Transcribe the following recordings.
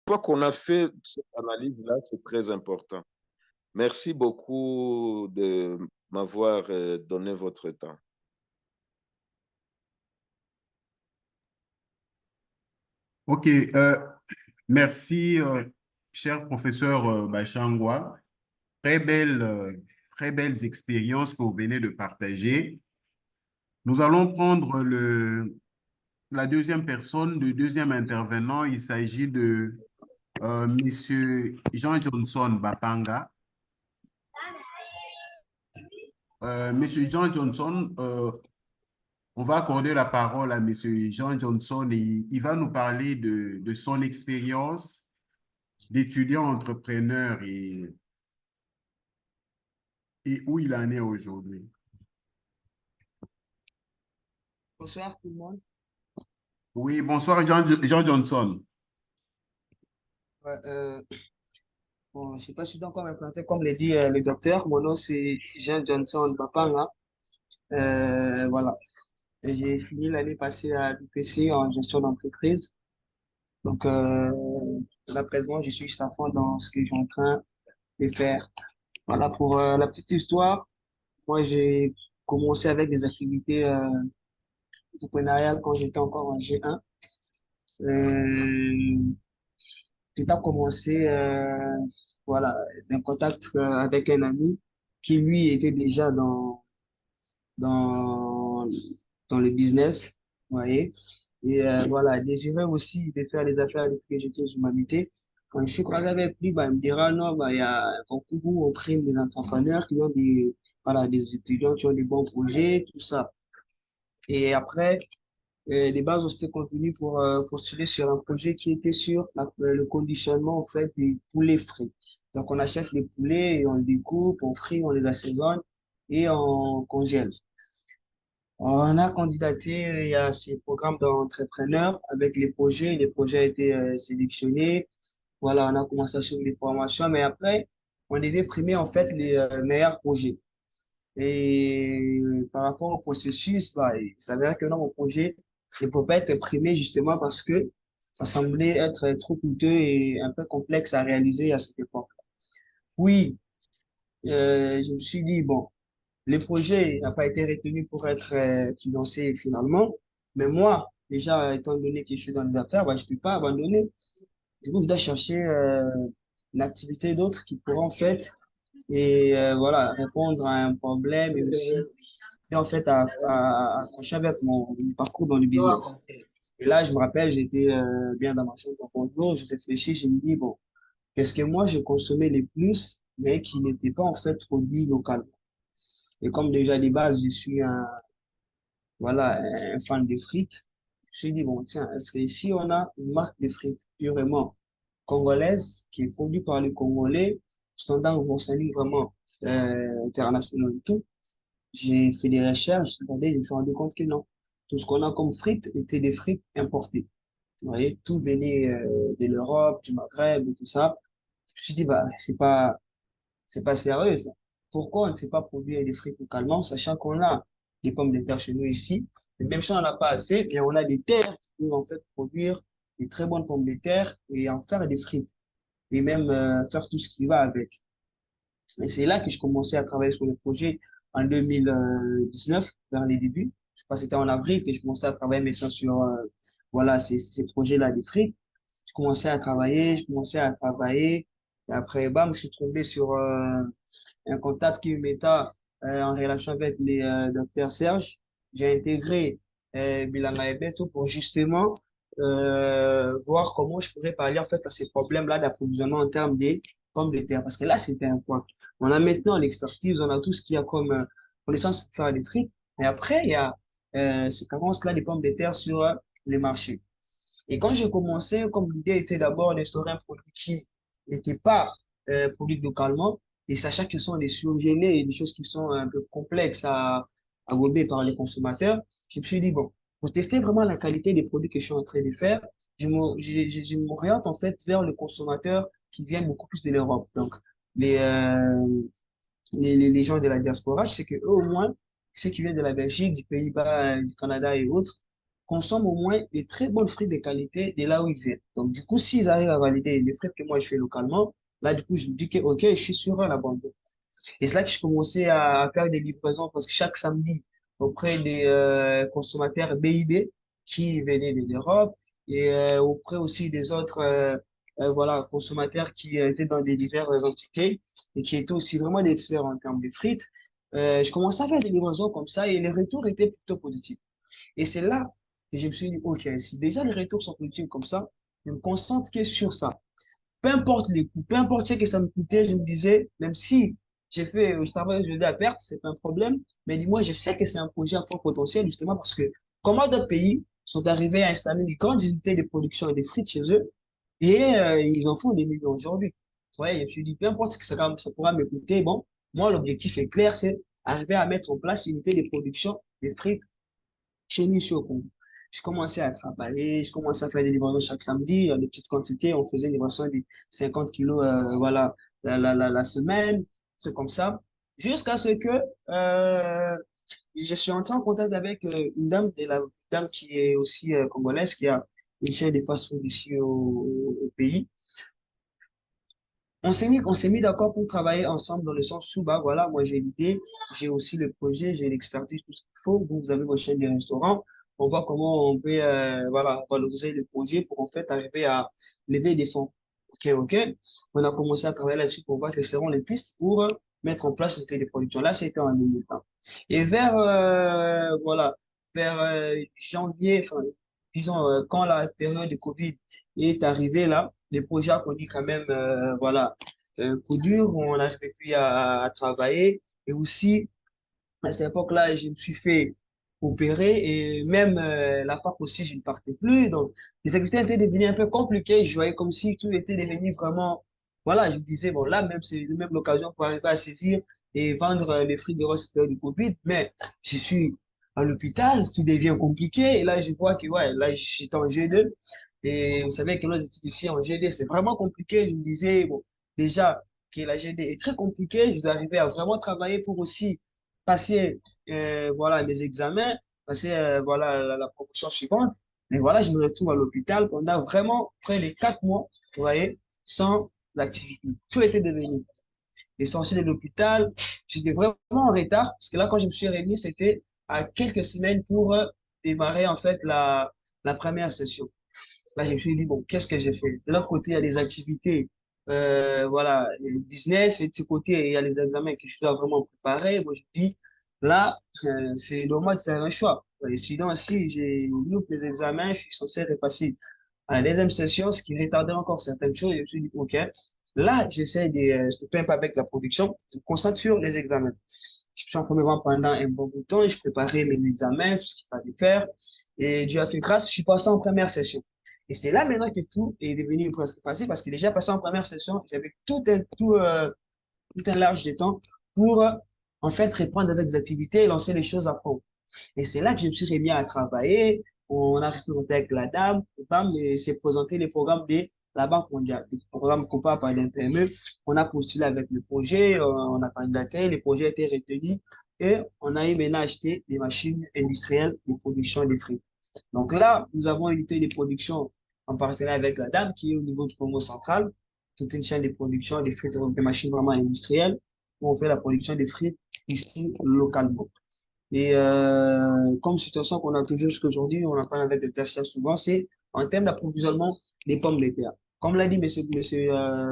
fois qu'on a fait cette analyse-là, c'est très important. Merci beaucoup de m'avoir donné votre temps. Ok, merci, cher professeur Bachangwa. Très belle, très belles expériences que vous venez de partager. Nous allons prendre la deuxième personne, le deuxième intervenant. Il s'agit de Monsieur Jean Johnson Bapanga. Monsieur Jean Johnson, on va accorder la parole à Monsieur Jean Johnson et il va nous parler de son expérience d'étudiant entrepreneur et où il en est aujourd'hui. Bonsoir tout le monde. Oui, bonsoir Jean Johnson. Ouais, bon, je ne sais pas si je dois encore me présenter, comme l'a dit le docteur. Mon nom c'est Jean Johnson Bapanga. Voilà. Et j'ai fini l'année passée à l'UPC en gestion d'entreprise. Donc là présent, je suis à fond dans ce que je suis en train de faire. Voilà pour la petite histoire. Moi, j'ai commencé avec des activités entrepreneuriales quand j'étais encore en G1. Euh, J'ai commencé voilà, un contact avec un ami qui, lui, était déjà dans, dans le business, vous voyez. Et voilà, désirait aussi de faire des affaires avec les jetés humanité. Quand je suis croisé avec lui, bah, il me dira, non, bah, il y a un concours où on prime des entrepreneurs qui ont voilà, des étudiants qui ont des bons projets, tout ça. Et après, les bases ont été contenues pour postuler sur un projet qui était sur le conditionnement en fait des poulets frits. Donc on achète les poulets et on les découpe, on frit, on les assaisonne et on congèle. On a candidaté, il y a ces programmes d'entrepreneurs avec les projets. Les projets ont été sélectionnés. Voilà, on a commencé à suivre les formations, mais après, on devait primer en fait les meilleurs projets. Et par rapport au processus, bah, il s'avère que dans mon projet, je ne peux pas être primé justement parce que ça semblait être trop coûteux et un peu complexe à réaliser à cette époque. Oui, je me suis dit, bon, le projet n'a pas été retenu pour être financé finalement, mais moi, déjà, étant donné que je suis dans les affaires, bah, je ne peux pas abandonner. Du coup, je dois chercher une activité d'autre qui pourra en fait et voilà, répondre à un problème et aussi et en fait à accrocher avec mon parcours dans le business. Et là, je me rappelle, j'étais bien dans ma chambre un jour, je réfléchis, je me dis, bon, qu'est-ce que moi je consommais les plus, mais qui n'était pas en fait produit localement. Et comme déjà de base, je suis voilà, un fan de frites, je me suis dit, bon, tiens, est-ce que si on a une marque de frites purement congolaise qui est produite par les Congolais, standard vont salir vraiment international et tout, j'ai fait des recherches, regardez, je me suis rendu compte que non. Tout ce qu'on a comme frites était des frites importées. Vous voyez, tout venait de l'Europe, du Maghreb et tout ça. Je me suis dit, bah, c'est pas sérieux, ça. Pourquoi on ne sait pas produire des frites localement, sachant qu'on a des pommes de terre chez nous ici, et même si on n'en a pas assez, mais on a des terres qui peuvent en fait produire des très bonnes pommes de terre et en faire des frites, et même faire tout ce qui va avec. Et c'est là que je commençais à travailler sur le projet en 2019, vers les débuts. Je crois que c'était en avril que je commençais à travailler maintenant sur voilà, ces projets-là des frites. Je commençais à travailler. Et après, bam, je suis tombé sur un contact qui me mettait en relation avec les docteurs Serge. J'ai intégré Bilanga Ebeto pour justement voir comment je pourrais parler en fait à ces problèmes-là d'approvisionnement en termes des pommes de terre. Parce que là, c'était un point. On a maintenant l'expertise, on a tout ce qu'il y a comme connaissance pour faire des frites. Mais après, il y a ces carences-là des pommes de terre sur les marchés. Et quand j'ai commencé, comme l'idée était d'abord d'instaurer un produit qui n'était pas produit localement, et sachant que ce sont des surgelés et des choses qui sont un peu complexes à gober par les consommateurs, je me suis dit, bon, pour tester vraiment la qualité des produits que je suis en train de faire, je m'oriente en fait vers le consommateur qui viennent beaucoup plus de l'Europe. Donc, les, euh, les gens de la diaspora, je sais que eux au moins, ceux qui viennent de la Belgique, du Pays-Bas, du Canada et autres, consomment au moins des très bonnes frites de qualité de là où ils viennent. Donc, du coup, s'ils arrivent à valider les frites que moi je fais localement, là, du coup, je me dis que, OK, je suis sur la bonne voie. Et c'est là que je commençais à faire des livraisons parce que chaque samedi, auprès des consommateurs BIB qui venaient de l'Europe et auprès aussi des autres voilà, consommateurs qui étaient dans des diverses entités et qui étaient aussi vraiment des experts en termes de frites, je commençais à faire des livraisons comme ça et les retours étaient plutôt positifs. Et c'est là que je me suis dit, OK, si déjà les retours sont positifs comme ça, je me concentre que sur ça. Peu importe les coûts, peu importe ce que ça me coûtait, je me disais, même si je travaille, je dis à perte, c'est pas un problème, mais dis-moi, je sais que c'est un projet à fort potentiel, justement, parce que comment d'autres pays sont arrivés à installer des grandes unités de production et des frites chez eux, et ils en font des millions aujourd'hui. Ouais, je me suis dit, peu importe ce que ça pourra me coûter, bon, moi, l'objectif est clair, c'est arriver à mettre en place une unité de production des frites chez nous ici au Congo. Je commençais à travailler, je commençais à faire des livraisons chaque samedi, de petites quantités. On faisait une livraison de 50 kilos, voilà, la semaine, c'est comme ça. Jusqu'à ce que je suis entré en contact avec une dame, une dame qui est aussi congolaise, qui a une chaîne de fast-food ici au pays. On s'est mis d'accord pour travailler ensemble dans le sens où, bah voilà, moi j'ai l'idée, j'ai aussi le projet, j'ai l'expertise, tout ce qu'il faut. Vous avez votre chaîne de restaurants. On voit comment on peut, voilà, valoriser le projet pour en fait arriver à lever des fonds. OK, OK. On a commencé à travailler là-dessus pour voir quelles seront les pistes pour mettre en place une téléproduction. Là, c'était en 2020. Et voilà, vers janvier, enfin, disons, quand la période de Covid est arrivée là, les projets ont connu quand même, voilà, coup dur, où on n'arrivait plus à travailler. Et aussi, à cette époque-là, je me suis fait opérer et même la fac aussi, je ne partais plus. Donc, les activités étaient devenues un peu compliquées. Je voyais comme si tout était devenu vraiment, voilà, je me disais, bon, là, même, c'est même l'occasion pour arriver à saisir et vendre les fruits de rose du Covid. Mais je suis à l'hôpital, tout devient compliqué. Et là, je vois que, ouais, là, j'étais en G2. Et vous savez que nos études ici en G2, c'est vraiment compliqué. Je me disais, bon, déjà, que la G2 est très compliquée. Je dois arriver à vraiment travailler pour aussi passer voilà, mes examens, passer voilà, la promotion suivante. Mais voilà, je me retrouve à l'hôpital pendant vraiment près de 4 mois, vous voyez, sans activité. Tout était devenu. Et sorti de l'hôpital, j'étais vraiment en retard, parce que là, quand je me suis réuni, c'était à quelques semaines pour démarrer en fait la première session. Là, je me suis dit, bon, qu'est-ce que j'ai fait? De l'autre côté, il y a des activités, voilà, les business, et de ce côté, il y a les examens que je dois vraiment préparer. Moi, je dis, là, c'est normal de faire un choix. Et sinon, si j'ai loupe les examens, je suis censé repasser à la deuxième session, ce qui retardait encore certaines choses. Et je me suis dit, OK, là, j'essaie de, je ne pas avec la production, je me concentre sur les examens. Je suis en premier rang pendant un bon bout de temps et je préparais mes examens, tout ce qu'il fallait faire. Et Dieu a fait grâce, je suis passé en première session. Et c'est là maintenant que tout est devenu presque facile parce que déjà passé en première session, j'avais tout un large de temps pour en fait reprendre avec des activités et lancer les choses à fond. Et c'est là que je me suis remis à travailler. On a représenté avec la dame, et bam, et s'est présenté les programmes de la Banque mondiale, les programmes coupés par l'NPME. On a postulé avec le projet, on a candidaté, le projet a été retenu et on a eu maintenant acheté des machines industrielles de production des fruits. Donc là, nous avons une unité de production en partenariat avec la dame qui est au niveau du Congo central, toute une chaîne de production des frites, des machines vraiment industrielles, où on fait la production des frites ici localement. Et comme situation qu'on a toujours jusqu'aujourd'hui, on en parle avec des personnes souvent, c'est en termes d'approvisionnement des pommes de terre. Comme l'a dit monsieur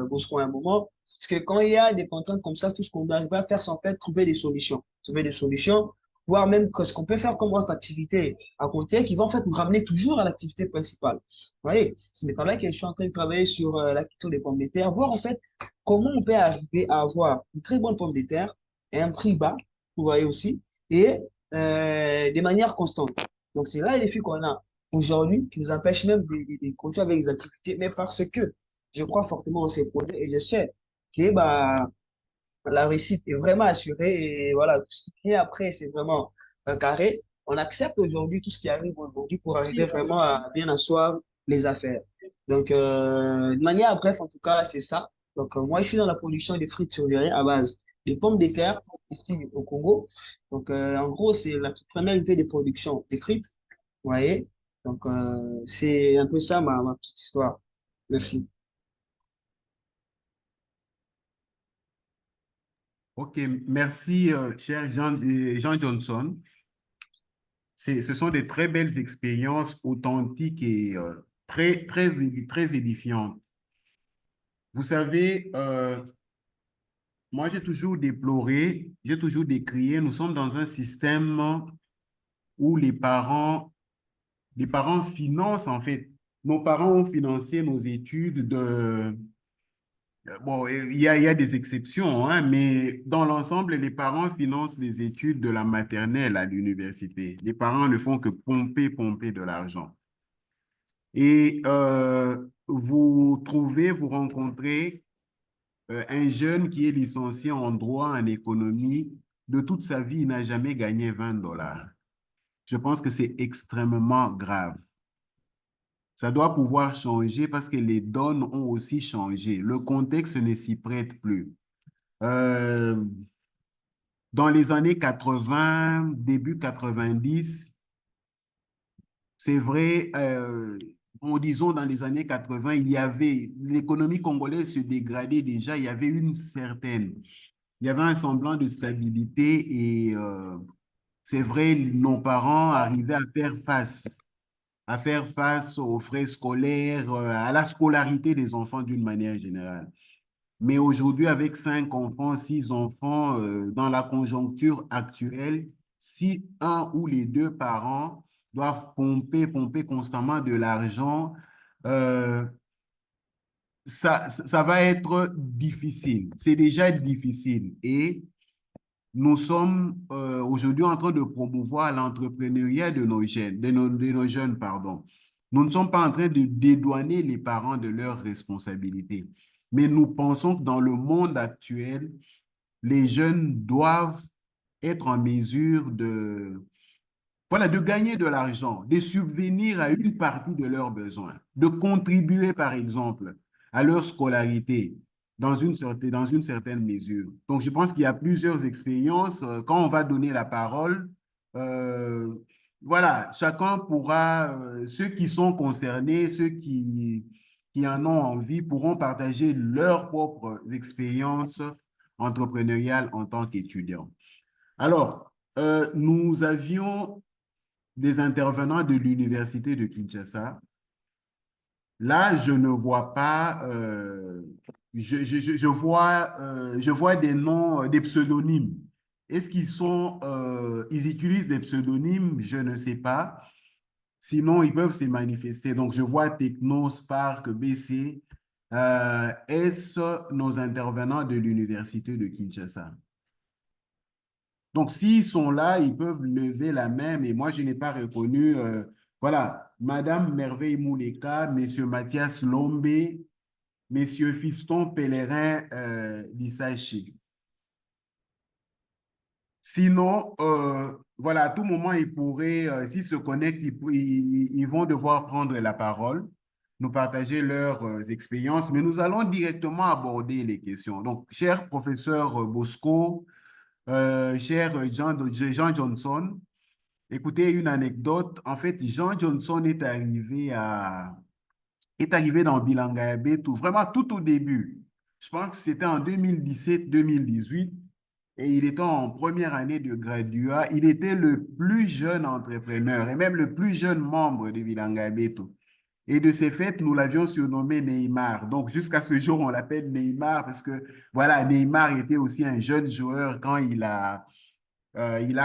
Bosco à un moment, parce que quand il y a des contraintes comme ça, tout ce qu'on arrive à faire, c'est en fait trouver des solutions. Trouver des solutions, voire même que ce qu'on peut faire comme autre activité à côté qui va en fait nous ramener toujours à l'activité principale. Vous voyez, ce n'est pas là que je suis en train de travailler sur la culture des pommes de terre, voir en fait comment on peut arriver à avoir une très bonne pomme de terre et un prix bas, vous voyez aussi, et de manière constante. Donc, c'est là les défis qu'on a aujourd'hui qui nous empêchent même de continuer avec les activités, mais parce que je crois fortement en ces projets et je sais que bah, la réussite est vraiment assurée et voilà, tout ce qui vient après, c'est vraiment carré. On accepte aujourd'hui tout ce qui arrive aujourd'hui pour arriver vraiment à bien asseoir les affaires. Donc, de manière bref, en tout cas, c'est ça. Donc, moi, je suis dans la production des frites surgelées à base de pommes de terre ici au Congo. Donc, en gros, c'est la toute première unité de production des frites. Vous voyez? Donc, c'est un peu ça ma petite histoire. Merci. Ok, merci, cher Jean Johnson. Ce sont des très belles expériences authentiques et très édifiantes. Vous savez, moi, j'ai toujours déploré, j'ai toujours décrié, nous sommes dans un système où les parents financent, en fait, nos parents ont financé nos études de... Bon, il y a des exceptions, hein, mais dans l'ensemble, les parents financent les études de la maternelle à l'université. Les parents ne font que pomper de l'argent. Et vous rencontrez un jeune qui est licencié en droit, en économie, de toute sa vie, il n'a jamais gagné 20 $. Je pense que c'est extrêmement grave. Ça doit pouvoir changer parce que les donnes ont aussi changé. Le contexte ne s'y prête plus. Euh, dans les années 80, début 90, c'est vrai, disons dans les années 80, l'économie congolaise se dégradait déjà, il y avait un semblant de stabilité et c'est vrai, nos parents arrivaient à faire face aux frais scolaires, à la scolarité des enfants d'une manière générale. Mais aujourd'hui, avec 5 enfants, 6 enfants, dans la conjoncture actuelle, si un ou les deux parents doivent pomper constamment de l'argent, euh, ça va être difficile. C'est déjà difficile. Et nous sommes aujourd'hui en train de promouvoir l'entrepreneuriat de nos jeunes, de nos jeunes, pardon. Nous ne sommes pas en train de dédouaner les parents de leurs responsabilités, mais nous pensons que dans le monde actuel, les jeunes doivent être en mesure voilà, de gagner de l'argent, de subvenir à une partie de leurs besoins, de contribuer, par exemple, à leur scolarité dans une certaine mesure. Donc, je pense qu'il y a plusieurs expériences. Quand on va donner la parole, euh, voilà, chacun pourra, ceux qui sont concernés, qui en ont envie, pourront partager leurs propres expériences entrepreneuriales en tant qu'étudiants. Alors, nous avions des intervenants de l'université de Kinshasa. Là, je ne vois pas, je vois des noms, des pseudonymes. Est-ce ils utilisent des pseudonymes? Je ne sais pas. Sinon, ils peuvent se manifester. Donc, je vois Techno, Spark, BC. Est-ce nos intervenants de l'université de Kinshasa? Donc, s'ils sont là, ils peuvent lever la main, mais moi, je n'ai pas reconnu, voilà, Madame Merveille Mouleka, Monsieur Mathias Lombe, Monsieur Fiston Pellerin Lissachi. Sinon, voilà, à tout moment, ils pourraient, s'ils se connectent, ils vont devoir prendre la parole, nous partager leurs expériences, mais nous allons directement aborder les questions. Donc, cher professeur Bosco, cher Jean Johnson, écoutez une anecdote. En fait, Jean Johnson est arrivé dans Bilanga tout vraiment tout au début. Je pense que c'était en 2017-2018 et il était en première année de graduat. Il était le plus jeune entrepreneur et même le plus jeune membre de Bilanga tout. Et de ces faits, nous l'avions surnommé Neymar. Donc, jusqu'à ce jour, on l'appelle Neymar parce que, voilà, Neymar était aussi un jeune joueur quand il a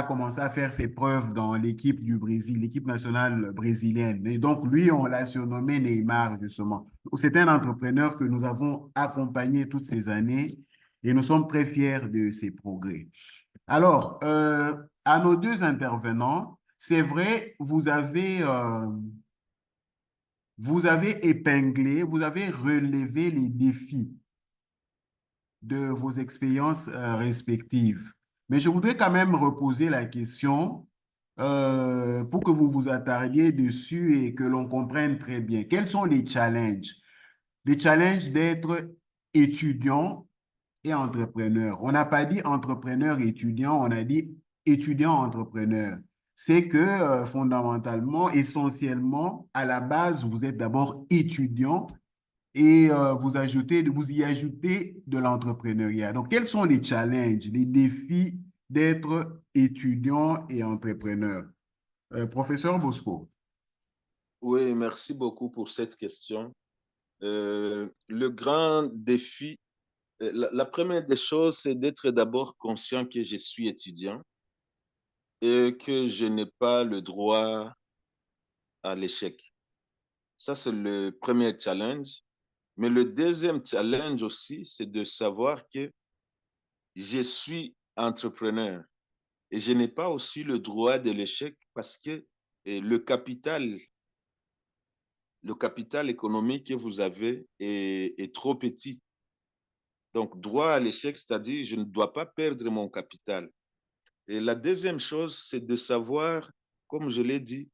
commencé à faire ses preuves dans l'équipe du Brésil, l'équipe nationale brésilienne. Et donc, lui, on l'a surnommé Neymar, justement. C'est un entrepreneur que nous avons accompagné toutes ces années et nous sommes très fiers de ses progrès. Alors, à nos deux intervenants, c'est vrai, vous avez épinglé, vous avez relevé les défis de vos expériences respectives. Mais je voudrais quand même reposer la question pour que vous vous attardiez dessus et que l'on comprenne très bien. Quels sont les challenges? Les challenges d'être étudiant et entrepreneur. On n'a pas dit entrepreneur étudiant, on a dit étudiant entrepreneur. c'est que fondamentalement, essentiellement, à la base, vous êtes d'abord étudiant et vous y ajoutez de l'entrepreneuriat. Donc, quels sont les challenges, les défis d'être étudiant et entrepreneur? Professeur Bosco. Oui, merci beaucoup pour cette question. Le grand défi, la première des choses, c'est d'être d'abord conscient que je suis étudiant et que je n'ai pas le droit à l'échec. Ça, c'est le premier challenge. Mais le deuxième challenge aussi, c'est de savoir que je suis entrepreneur et je n'ai pas aussi le droit de l'échec parce que le capital économique que vous avez est trop petit. Donc, droit à l'échec, c'est-à-dire je ne dois pas perdre mon capital. Et la deuxième chose, c'est de savoir, comme je l'ai dit,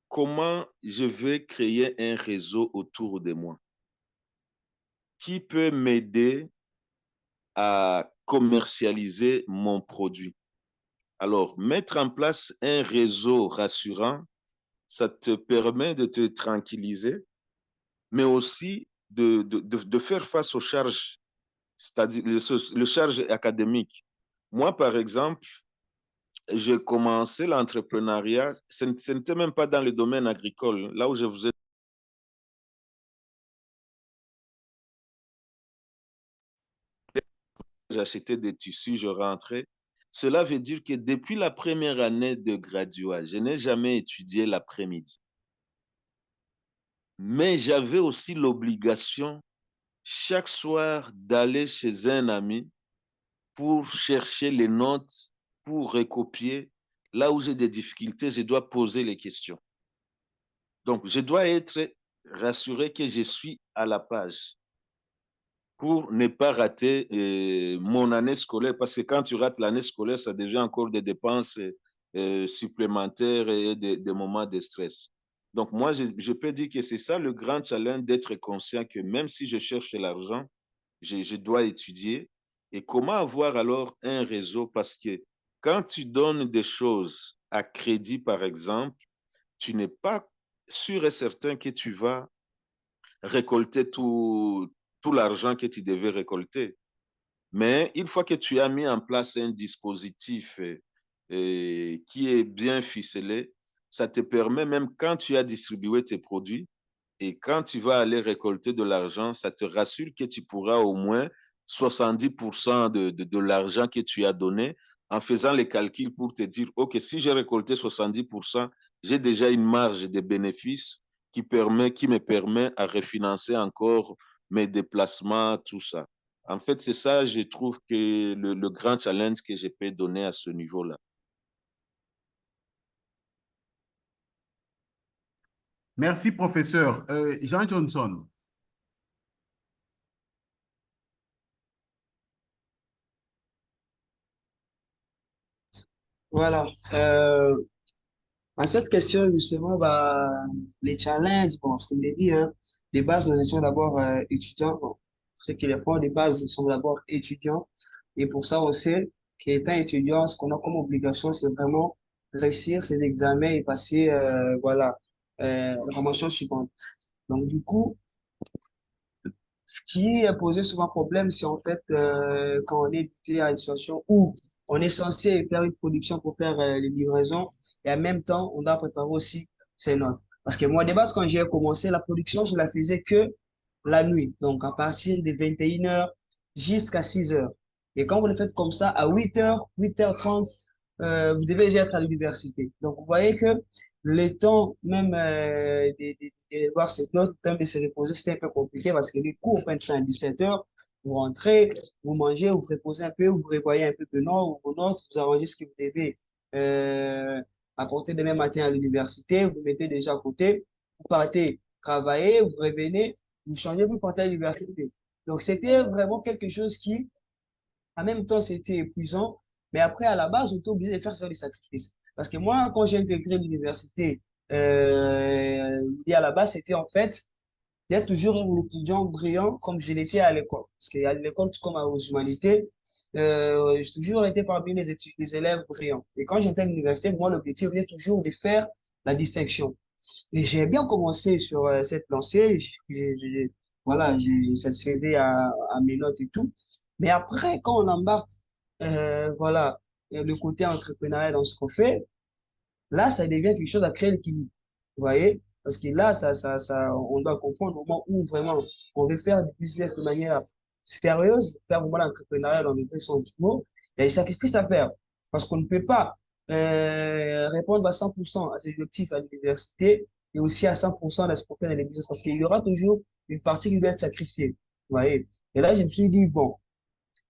comment je vais créer un réseau autour de moi qui peut m'aider à commercialiser mon produit. Alors, mettre en place un réseau rassurant, ça te permet de te tranquilliser, mais aussi de faire face aux charges, c'est-à-dire les charges académiques. Moi, par exemple, j'ai commencé l'entrepreneuriat, ce n'était même pas dans le domaine agricole, là où je vous ai j'achetais des tissus, je rentrais. Cela veut dire que depuis la première année de graduat, je n'ai jamais étudié l'après-midi. Mais j'avais aussi l'obligation chaque soir d'aller chez un ami pour chercher les notes, pour recopier. Là où j'ai des difficultés, je dois poser les questions. Donc, je dois être rassuré que je suis à la page pour ne pas rater mon année scolaire, parce que quand tu rates l'année scolaire, ça devient encore des dépenses supplémentaires et des moments de stress. Donc moi, je peux dire que c'est ça le grand challenge, d'être conscient que même si je cherche l'argent, je dois étudier. Et comment avoir alors un réseau? Parce que quand tu donnes des choses à crédit, par exemple, tu n'es pas sûr et certain que tu vas récolter tout l'argent que tu devais récolter. Mais une fois que tu as mis en place un dispositif qui est bien ficelé, ça te permet, même quand tu as distribué tes produits et quand tu vas aller récolter de l'argent, ça te rassure que tu pourras au moins 70% de l'argent que tu as donné, en faisant les calculs pour te dire, OK, si j'ai récolté 70%, j'ai déjà une marge de bénéfices qui me permet à refinancer encore mes déplacements, tout ça. En fait, c'est ça, je trouve que le grand challenge que je peux donner à ce niveau-là. Merci, professeur. Jean Johnson. Voilà. À cette question, justement, bah, les challenges, bon, ce que je l'ai dit, hein, les bases, nous étions d'abord étudiants. Bon, ceux qui les font, les bases sont d'abord étudiants. Et pour ça, on sait qu'étant étudiant, ce qu'on a comme obligation, c'est vraiment réussir ces examens et passer, voilà, la formation suivante. Donc, du coup, ce qui est posé souvent problème, c'est en fait quand on est buté à une situation où on est censé faire une production pour faire les livraisons et en même temps, on doit préparer aussi ses notes. Parce que moi, de base, quand j'ai commencé la production, je la faisais que la nuit. Donc, à partir de 21 heures jusqu'à 6 heures. Et quand vous le faites comme ça, à 8 heures, 8h30, vous devez déjà être à l'université. Donc, vous voyez que le temps même de voir cette note, même de se reposer, c'était un peu compliqué parce que les cours prennent fin à 17 heures. Vous rentrez, vous mangez, vous reposez un peu, vous prévoyez un peu de notes, vos notes, vous arrangez ce que vous devez euh, apporter demain matin à l'université, vous mettez déjà à côté, vous partez travailler, vous revenez, vous changez, vous partez à l'université. Donc, c'était vraiment quelque chose qui, en même temps, c'était épuisant, mais après, à la base, on était obligé de faire ça des sacrifices. Parce que moi, quand j'ai intégré l'université, l'idée à la base, c'était en fait d'être toujours un étudiant brillant comme je l'étais à l'école. Parce qu'à l'école, tout comme aux humanités, j'ai toujours été parmi les élèves brillants. Et quand j'étais à l'université, moi, l'objectif était toujours de faire la distinction. Et j'ai bien commencé sur cette lancée. Voilà, j'ai satisfait à mes notes et tout. Mais après, quand on embarque, voilà, le côté entrepreneurial dans ce qu'on fait, là, ça devient quelque chose à créer l'équilibre. Vous voyez? Parce que là, on doit comprendre au moment où vraiment on veut faire du business de manière sérieuse, faire vraiment l'entrepreneuriat dans le vrai sens du mot, il y a des sacrifices à faire. Parce qu'on ne peut pas répondre à 100% à ses objectifs à l'université et aussi à 100% de ce qu'on fait dans les business. Parce qu'il y aura toujours une partie qui doit être sacrifiée. Vous voyez? Et là, je me suis dit, bon,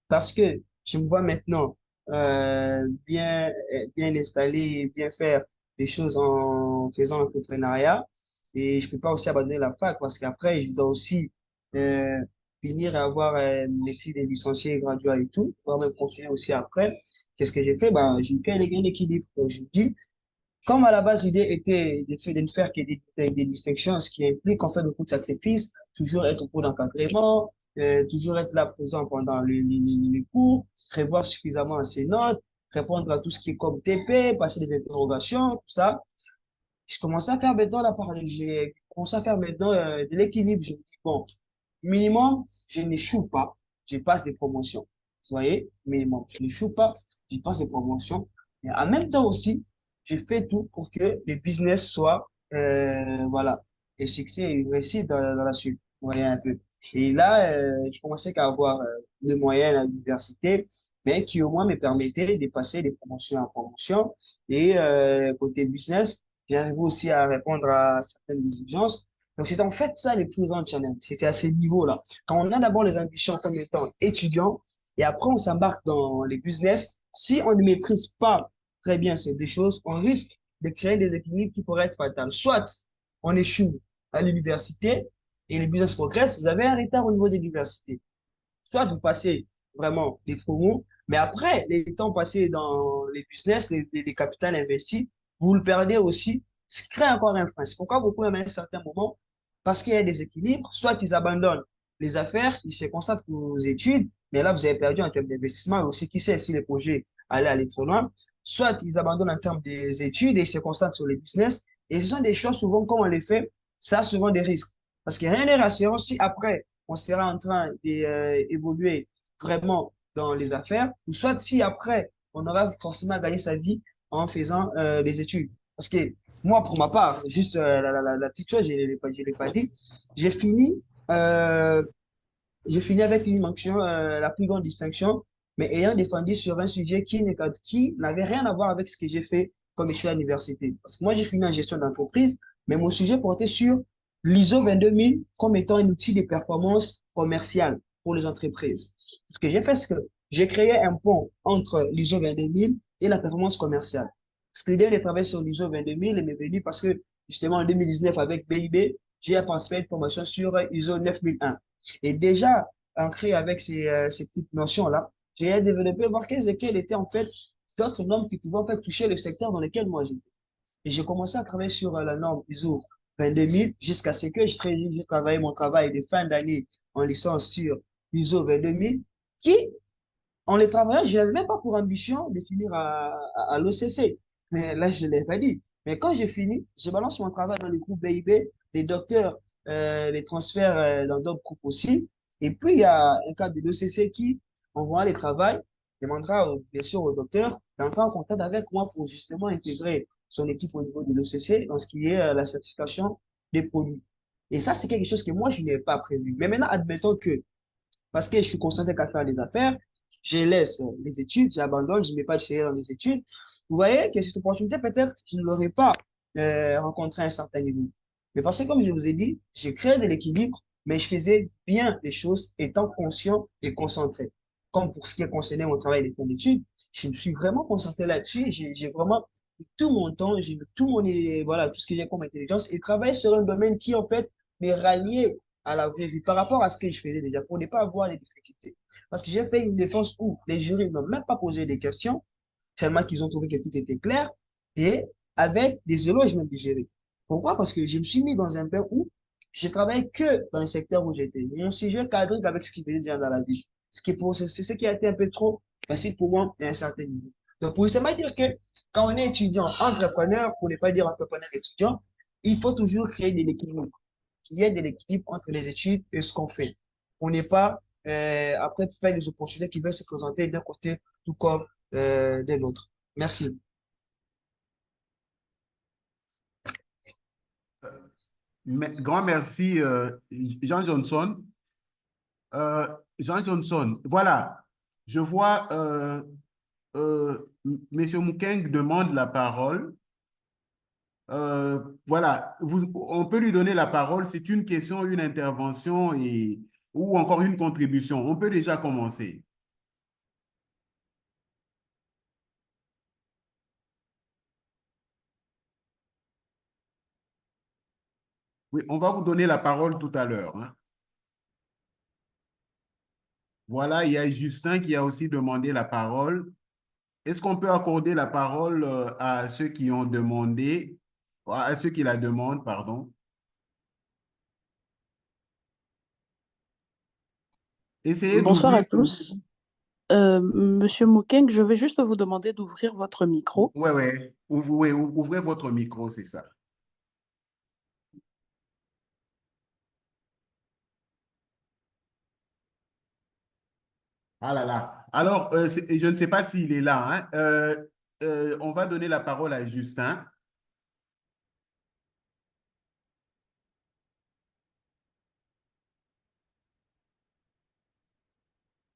parce que je me vois maintenant bien installé et bien faire les choses en faisant l'entrepreneuriat. Et je peux pas aussi abandonner la fac parce qu'après, je dois aussi euh, finir et avoir une métier de licencié, graduat et tout, pouvoir me continuer aussi après. Qu'est-ce que j'ai fait? Ben, j'ai fait un équilibre. Donc, je me dis, comme à la base, l'idée était de ne faire que des distinctions, ce qui implique en fait beaucoup de sacrifices, toujours être au cours d'encadrement, toujours être là présent pendant les cours, prévoir suffisamment ses notes, répondre à tout ce qui est comme TP, passer des interrogations, tout ça. Je commençais à faire maintenant j'ai commencé à faire maintenant de l'équilibre. Je me dis, bon, minimum, je n'échoue pas, je passe des promotions. Vous voyez, minimum, je n'échoue pas, je passe des promotions. Et en même temps aussi, je fais tout pour que le business soit, voilà, un succès et une réussite dans la suite. Vous voyez un peu. Et là, je commençais à avoir des moyens à l'université, mais qui au moins me permettaient de passer des promotions en promotion. Et côté business, j'arrive aussi à répondre à certaines exigences. Donc, c'est en fait ça les plus grands challenges. C'était à ces niveaux-là. Quand on a d'abord les ambitions comme étant étudiant, et après on s'embarque dans les business, si on ne maîtrise pas très bien ces deux choses, on risque de créer des équilibres qui pourraient être fatals. Soit on échoue à l'université et les business progressent, vous avez un retard au niveau de l'université. Soit vous passez vraiment des promos, mais après, les temps passés dans les business, les capitales investis, vous le perdez aussi, ce qui crée encore un frein. C'est pourquoi beaucoup, à un certain moment, parce qu'il y a des équilibres, soit ils abandonnent les affaires, ils se concentrent aux études, mais là, vous avez perdu en termes d'investissement, et aussi, qui sait si les projets allaient aller trop loin, soit ils abandonnent en termes des études et ils se concentrent sur les business, et ce sont des choses, souvent, quand on les fait, ça a souvent des risques. Parce que rien n'est rassurant si après, on sera en train d'évoluer vraiment dans les affaires, ou soit si après, on aura forcément gagné sa vie en faisant des études. Parce que moi, pour ma part, juste la petite chose, je l'ai pas dit, j'ai fini, euh, j'ai fini avec une mention, la plus grande distinction, mais ayant défendu sur un sujet qui n'avait rien à voir avec ce que j'ai fait comme étude à l'université. Parce que moi, j'ai fini en gestion d'entreprise, mais mon sujet portait sur l'ISO 22000 comme étant un outil de performance commerciale pour les entreprises. Ce que j'ai fait, c'est que j'ai créé un pont entre l'ISO 22000 et la performance commerciale. Parce que l'idée de travailler sur l'ISO 22000 m'est venue parce que, justement, en 2019, avec BIB, j'ai participé à une formation sur ISO 9001. Et déjà, ancré avec ces petites notions-là, j'ai développé, voir quelles étaient en fait d'autres normes qui pouvaient en fait toucher le secteur dans lequel moi j'étais. Et j'ai commencé à travailler sur la norme ISO 22000 jusqu'à ce que j'ai travaillé mon travail de fin d'année en licence sur ISO 22000 qui, en les travaillant, je n'avais même pas pour ambition de finir à l'OCC. Mais là, je ne l'ai pas dit. Mais quand j'ai fini, je balance mon travail dans le groupe BIB, les docteurs, les transferts dans d'autres groupes aussi. Et puis, il y a un cadre de l'OCC qui, en voyant les travaux, demandera bien sûr au docteur d'entrer en contact avec moi pour justement intégrer son équipe au niveau de l'OCC dans ce qui est la certification des produits. Et ça, c'est quelque chose que moi, je n'ai pas prévu. Mais maintenant, admettons que parce que je suis concentré qu'à faire des affaires, je laisse les études, j'abandonne, je ne mets pas de sérieux dans les études. Vous voyez que cette opportunité, peut-être, je ne l'aurais pas rencontrée à un certain niveau. Mais parce que, comme je vous ai dit, j'ai créé de l'équilibre, mais je faisais bien les choses étant conscient et concentré. Comme pour ce qui est concerné mon travail de fin d'études, je me suis vraiment concentré là-dessus. J'ai vraiment mis tout mon temps, j'ai mis tout voilà, tout ce que j'ai comme intelligence et travaillé sur un domaine qui, en fait, m'est rallié à la vraie vie par rapport à ce que je faisais déjà pour ne pas avoir les difficultés. Parce que j'ai fait une défense où les jurys n'ont même pas posé des questions, tellement qu'ils ont trouvé que tout était clair, et avec des éloges même des jurys. Pourquoi? Parce que je me suis mis dans un bain où je travaillais que dans le secteur où j'étais. Mon sujet cadre avec ce qui faisait déjà dans la vie. C'est ce qui a été un peu trop facile pour moi à un certain niveau. Donc, pour justement dire que quand on est étudiant, entrepreneur, pour ne pas dire entrepreneur étudiant, il faut toujours créer de l'équilibre. Qu'il y ait de l'équilibre entre les études et ce qu'on fait. On n'est pas, après, faire des opportunités qui veulent se présenter d'un côté tout comme de l'autre. Merci. Grand merci, Jean Johnson. Jean Johnson, voilà, je vois Monsieur Mukeng demande la parole. Voilà, on peut lui donner la parole. C'est une question, une intervention ou encore une contribution. On peut déjà commencer. Oui, on va vous donner la parole tout à l'heure, hein. Voilà, il y a Justin qui a aussi demandé la parole. Est-ce qu'on peut accorder la parole à ceux qui ont demandé, à ceux qui la demandent, pardon? Essayez Bonsoir d'ouvrir. à tous. Monsieur Moukeng, je vais juste vous demander d'ouvrir votre micro. Ouais, ouais. Ouvrez votre micro, c'est ça. Ah là là. Alors, je ne sais pas s'il est là, hein. On va donner la parole à Justin.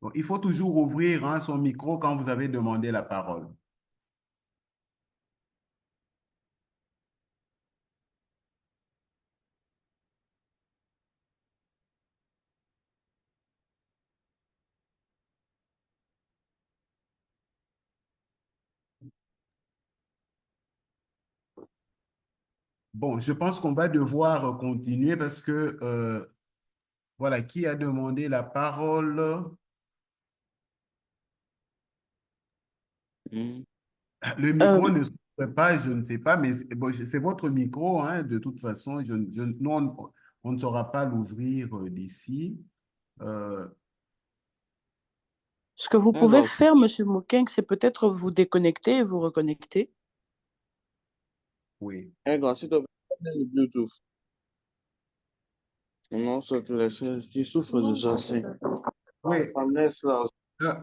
Bon, il faut toujours ouvrir, hein, son micro quand vous avez demandé la parole. Bon, je pense qu'on va devoir continuer parce que, voilà, qui a demandé la parole? Mm. Le Euh, micro ne s'ouvre pas, je ne sais pas, mais bon, c'est votre micro, hein, de toute façon. Nous, on ne saura pas l'ouvrir d'ici. Euh, Ce que vous pouvez Alors, faire, Monsieur Moukeng, c'est peut-être vous déconnecter et vous reconnecter. oui. s'il te plaît, le Bluetooth. Non, ça te laisse, tu souffres déjà, c'est. Oui. Ça me laisse là.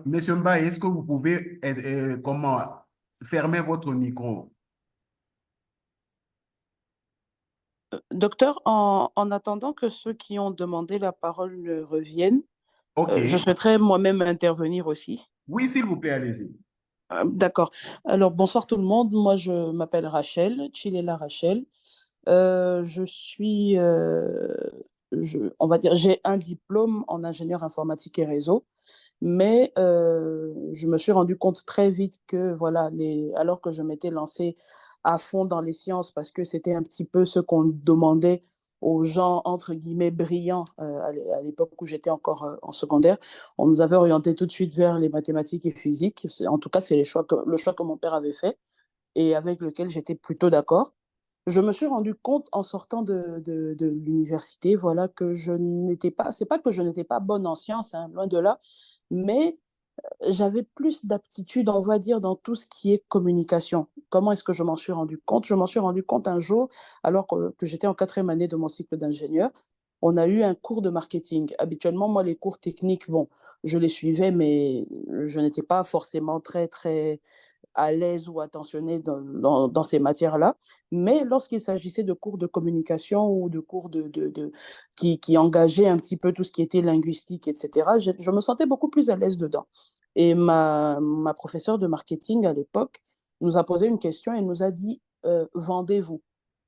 Monsieur Mbaye, est-ce que vous pouvez, comment, fermer votre micro? Docteur, en attendant que ceux qui ont demandé la parole reviennent, OK. je souhaiterais moi-même intervenir aussi. Oui, s'il vous plaît, allez-y. D'accord. Alors, bonsoir tout le monde. Moi, je m'appelle Rachel, Chilela Rachel. Je suis, on va dire, j'ai un diplôme en ingénieur informatique et réseau, mais je me suis rendu compte très vite que, voilà, alors que je m'étais lancée à fond dans les sciences, parce que c'était un petit peu ce qu'on demandait aux gens, entre guillemets, brillants, à l'époque où j'étais encore en secondaire, on nous avait orienté tout de suite vers les mathématiques et physique. En tout cas, c'est le choix que mon père avait fait et avec lequel j'étais plutôt d'accord. Je me suis rendu compte en sortant de l'université, voilà, que je n'étais pas, c'est pas que je n'étais pas bonne en sciences, hein, loin de là, mais j'avais plus d'aptitude, on va dire, dans tout ce qui est communication. Comment est-ce que je m'en suis rendu compte? Je m'en suis rendu compte un jour, alors que j'étais en quatrième année de mon cycle d'ingénieur. On a eu un cours de marketing. Habituellement, moi, les cours techniques, bon, je les suivais, mais je n'étais pas forcément très, très à l'aise ou attentionné dans ces matières-là. Mais lorsqu'il s'agissait de cours de communication ou de cours qui engageaient un petit peu tout ce qui était linguistique, etc., je me sentais beaucoup plus à l'aise dedans. Et ma professeure de marketing à l'époque nous a posé une question et nous a dit vendez-vous,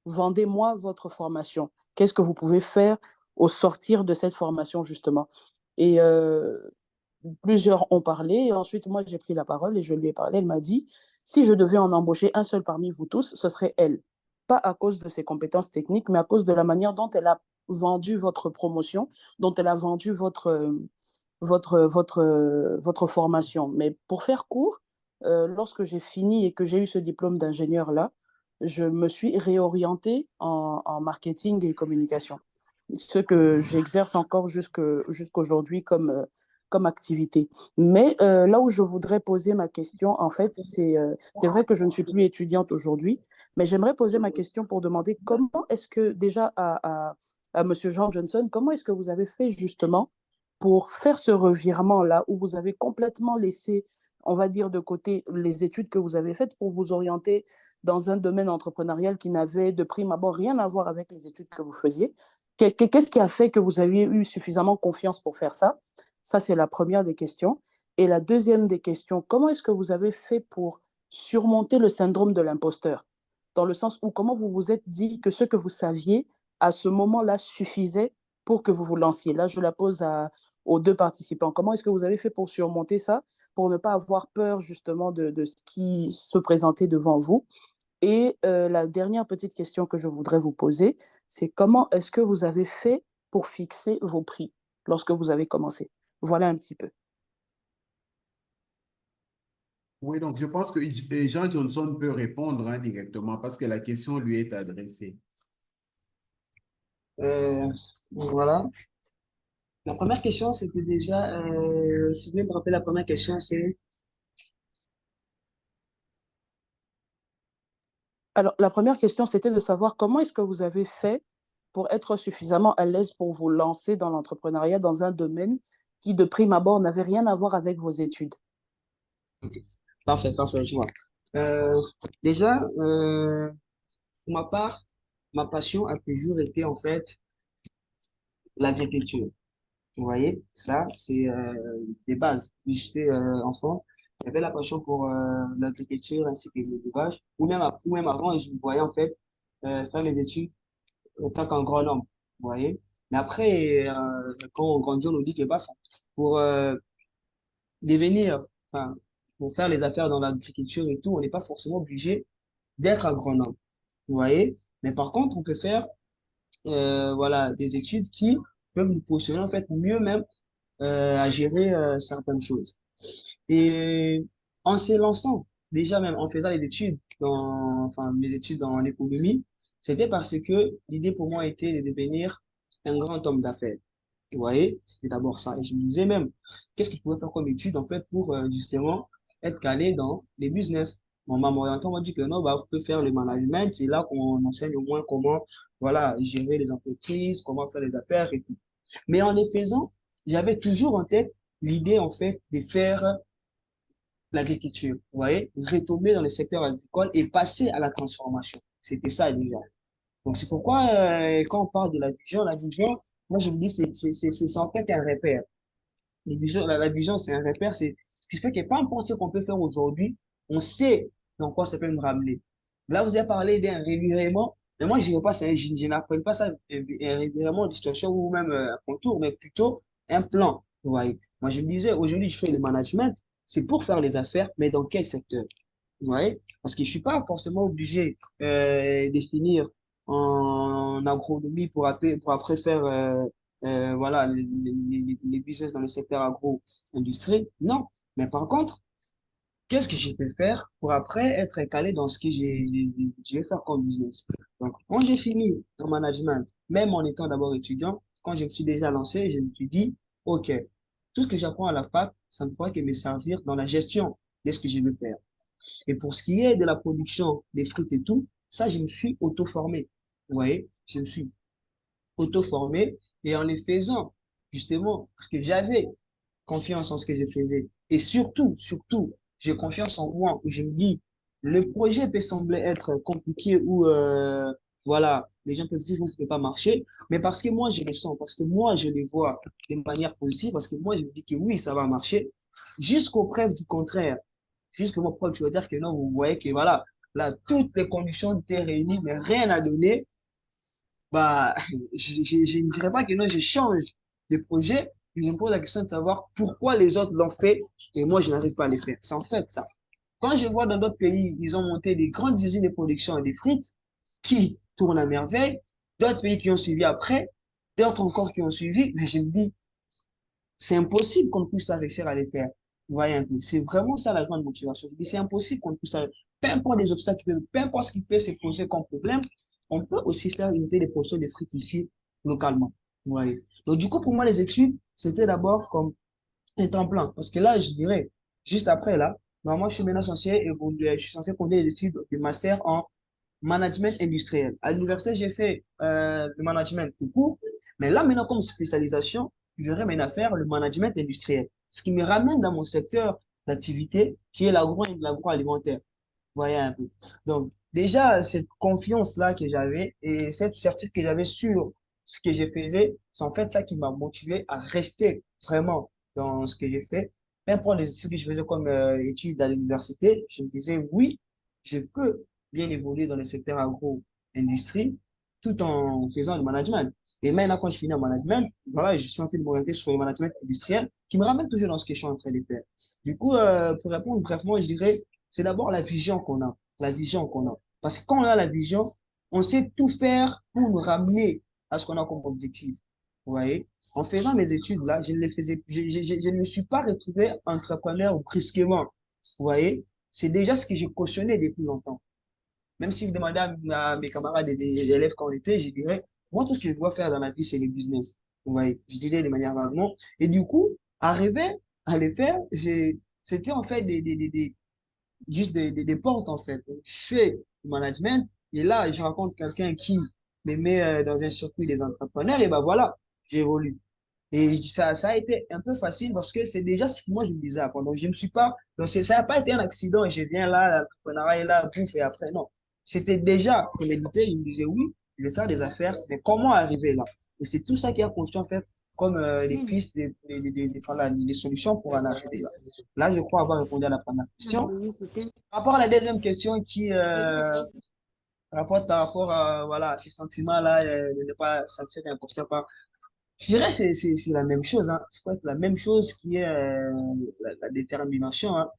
vendez-moi votre formation. Qu'est-ce que vous pouvez faire au sortir de cette formation, justement? Et plusieurs ont parlé et ensuite moi j'ai pris la parole et je lui ai parlé. Elle m'a dit si je devais en embaucher un seul parmi vous tous, ce serait elle. Pas à cause de ses compétences techniques, mais à cause de la manière dont elle a vendu votre promotion, dont elle a vendu votre formation. Mais pour faire court, lorsque j'ai fini et que j'ai eu ce diplôme d'ingénieur-là, je me suis réorientée en marketing et communication. Ce que j'exerce encore jusqu'aujourd'hui comme comme activité. Mais là où je voudrais poser ma question, en fait, c'est vrai que je ne suis plus étudiante aujourd'hui, mais j'aimerais poser ma question pour demander comment est-ce que, déjà à M. Jean Johnson, comment est-ce que vous avez fait justement pour faire ce revirement-là où vous avez complètement laissé, on va dire, de côté les études que vous avez faites pour vous orienter dans un domaine entrepreneurial qui n'avait de prime abord rien à voir avec les études que vous faisiez? Qu'est-ce qui a fait que vous aviez eu suffisamment confiance pour faire ça? Ça, c'est la première des questions. Et la deuxième des questions, comment est-ce que vous avez fait pour surmonter le syndrome de l'imposteur? Dans le sens où comment vous vous êtes dit que ce que vous saviez à ce moment-là suffisait pour que vous vous lanciez? Là, je la pose aux deux participants. Comment est-ce que vous avez fait pour surmonter ça, pour ne pas avoir peur justement de ce qui se présentait devant vous? Et la dernière petite question que je voudrais vous poser, c'est comment est-ce que vous avez fait pour fixer vos prix lorsque vous avez commencé? Voilà un petit peu. Oui, donc je pense que Jean Johnson peut répondre hein, directement parce que la question lui est adressée. Voilà. La première question, c'était déjà, si vous voulez me rappeler la première question, c'est... Alors, la première question, c'était de savoir comment est-ce que vous avez fait pour être suffisamment à l'aise pour vous lancer dans l'entrepreneuriat dans un domaine qui, de prime abord, n'avait rien à voir avec vos études. Parfait, parfait, je vois. Euh, déjà, pour ma part, ma passion a toujours été en fait l'agriculture. Vous voyez, ça, c'est des bases. Quand j'étais enfant, j'avais la passion pour l'agriculture ainsi que l'élevage, ou même avant, je me voyais en fait faire mes études en tant qu'agronome. Vous voyez, mais après, quand on grandit, on nous dit que bah, pour devenir, enfin, pour faire les affaires dans l'agriculture et tout, on n'est pas forcément obligé d'être agronome. Vous voyez, mais par contre, on peut faire voilà, des études qui peuvent nous positionner en fait mieux même à gérer certaines choses. Et en s'élançant, déjà même en faisant les études, enfin mes études dans l'économie, c'était parce que l'idée pour moi était de devenir un grand homme d'affaires. Vous voyez, c'était d'abord ça. Et je me disais même, qu'est-ce que je pouvais faire comme étude en fait pour justement être calé dans les business. Mon maman orientant m'a dit que non, bah, vous pouvez faire le management, c'est là qu'on enseigne au moins comment voilà, gérer les entreprises, comment faire les affaires et tout. Mais en les faisant, j'avais toujours en tête l'idée, en fait, de faire l'agriculture. Vous voyez, retomber dans le secteur agricole et passer à la transformation. C'était ça déjà. Donc, c'est pourquoi, quand on parle de la vision, moi, je me dis, c'est en fait un repère. La vision, c'est un repère, c'est ce qui fait que peu importe ce qu'on peut faire aujourd'hui, on sait dans quoi ça peut nous ramener. Là, vous avez parlé d'un revirement, mais moi, je ne pas, je n'appelle pas ça un revirement de situation ou même un contour, mais plutôt un plan. Vous voyez. Moi, je me disais, aujourd'hui, je fais le management, c'est pour faire les affaires, mais dans quel secteur? Vous voyez? Parce que je ne suis pas forcément obligé de finir en agronomie pour après faire voilà, les business dans le secteur agro-industrie. Non. Mais par contre, qu'est-ce que je peux faire pour après être calé dans ce que je vais faire comme business? Donc, quand j'ai fini en management, même en étant d'abord étudiant, quand je me suis déjà lancé, je me suis dit, OK, tout ce que j'apprends à la fac, ça ne pourra que me servir dans la gestion de ce que je veux faire. Et pour ce qui est de la production des fruits et tout, ça, je me suis auto-formé. Vous voyez, je me suis auto-formé et en les faisant, justement, parce que j'avais confiance en ce que je faisais. Et surtout, j'ai confiance en moi où je me dis, le projet peut sembler être compliqué ou voilà, les gens peuvent dire que ça ne peut pas marcher, mais parce que moi je le sens, parce que moi je les vois de manière positive, parce que moi je me dis que oui, ça va marcher, jusqu'aux preuves du contraire. Jusqu'aux preuves, tu veux dire que non, vous voyez que voilà, là, toutes les conditions étaient réunies, mais rien à donner bah, je ne dirais pas que non, je change de projet, mais je me pose la question de savoir pourquoi les autres l'ont fait et moi, je n'arrive pas à le faire. C'est en fait ça. Quand je vois dans d'autres pays, ils ont monté des grandes usines de production des frites qui tournent à merveille, d'autres pays qui ont suivi après, d'autres encore qui ont suivi, mais je me dis, c'est impossible qu'on ne puisse pas réussir à les faire. Vous voyez un peu, c'est vraiment ça la grande motivation. Je dis, c'est impossible qu'on ne puisse pas, peu importe les obstacles, peu importe ce qui peut se poser comme problème, on peut aussi faire unité des production de frites ici, localement. Vous voyez. Donc, du coup, pour moi, les études, c'était d'abord comme un temps plein. Parce que là, je dirais, juste après, là, normalement, je suis maintenant censé évoluer, je suis censé compter les études de master en management industriel. À l'université, j'ai fait le management tout court, mais là, maintenant, comme spécialisation, je vais maintenant faire le management industriel. Ce qui me ramène dans mon secteur d'activité, qui est l'agroalimentaire. Vous voyez un peu. Donc, déjà, cette confiance-là que j'avais et cette certitude que j'avais sur ce que je faisais, c'est en fait ça qui m'a motivé à rester vraiment dans ce que j'ai fait. Même pour les études que je faisais comme études à l'université, je me disais, oui, je peux bien évoluer dans le secteur agro-industrie tout en faisant le management. Et maintenant, quand je finis en management, voilà, je suis en train de m'orienter sur le management industriel qui me ramène toujours dans ce que je suis en train de faire. Du coup, pour répondre brièvement, je dirais, c'est d'abord la vision qu'on a, la vision qu'on a. Parce que quand on a la vision, on sait tout faire pour nous ramener à ce qu'on a comme objectif. Vous voyez? En faisant mes études là, je ne les faisais, je ne me suis pas retrouvé entrepreneur brusquement. Vous voyez? C'est déjà ce que j'ai cautionné depuis longtemps. Même si vous demandez à mes camarades et des élèves quand on était, je dirais, moi, tout ce que je dois faire dans la vie, c'est le business. Vous voyez? Je dirais de manière vaguement. Et du coup, arriver à les faire, c'était en fait juste des portes en fait. Donc, je fais du management et là, je rencontre quelqu'un qui me met dans un circuit des entrepreneurs et ben voilà, j'évolue. Et ça a été un peu facile parce que c'est déjà ce que moi je me disais avant. Donc, je me suis pas, donc ça n'a pas été un accident et je viens là, l'entrepreneuriat est là, pouf, et après, non. C'était déjà prémédité, je me disais oui, je vais faire des affaires, mais comment arriver là? Et c'est tout ça qui a construit en fait comme les pistes, voilà, des solutions pour en arriver là. Là, je crois avoir répondu à la première question. Par rapport à la deuxième question qui rapporte par rapport à voilà, ces sentiments-là, de ne pas sentir imposteur par. Je dirais que c'est la même chose. Hein. C'est presque la même chose qui est la détermination. Hein.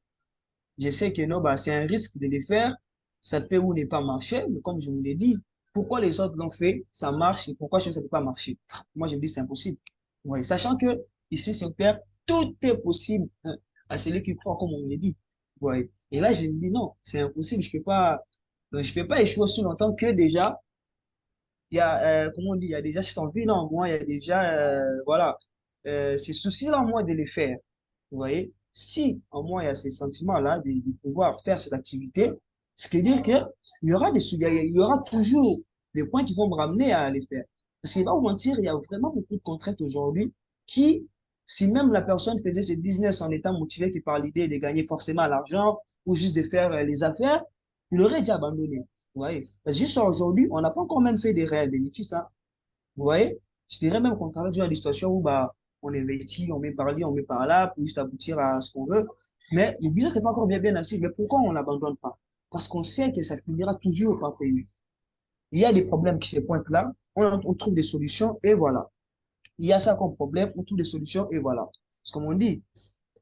Je sais que non, bah, c'est un risque de les faire. Ça peut ou ne pas marcher, mais comme je vous l'ai dit, pourquoi les autres l'ont fait, ça marche, et pourquoi chez ça ne peut pas marcher? Moi, je me dis c'est impossible. Ouais. Sachant que ici sur Terre, tout est possible hein, à celui qui croit, comme on me l'a dit. Ouais. Et là, je me dis non, c'est impossible. Je peux pas échouer aussi longtemps que déjà, il y a, comment on dit, il y a déjà cette envie-là en moi, il y a déjà, voilà, ces soucis-là en moi de les faire. Vous voyez, si en moi il y a ces sentiments-là de pouvoir faire cette activité, ce qui veut dire qu'il y aura il y aura toujours des points qui vont me ramener à les faire. Parce qu'il va vous mentir, il y a vraiment beaucoup de contraintes aujourd'hui qui, si même la personne faisait ce business en étant motivé que par l'idée de gagner forcément l'argent ou juste de faire les affaires, il aurait déjà abandonné. Vous voyez, parce que jusqu'à aujourd'hui, on n'a pas encore même fait des réels bénéfices. Hein. Vous voyez, je dirais même qu'on travaille dans des situations où bah, on investit, on met par là, on met par là pour juste aboutir à ce qu'on veut. Mais le business n'est pas encore bien assis. Mais pourquoi on n'abandonne pas? Parce qu'on sait que ça finira toujours par payer. Il y a des problèmes qui se pointent là, on trouve des solutions et voilà. Il y a ça comme problème, on trouve des solutions et voilà. Parce que comme on dit,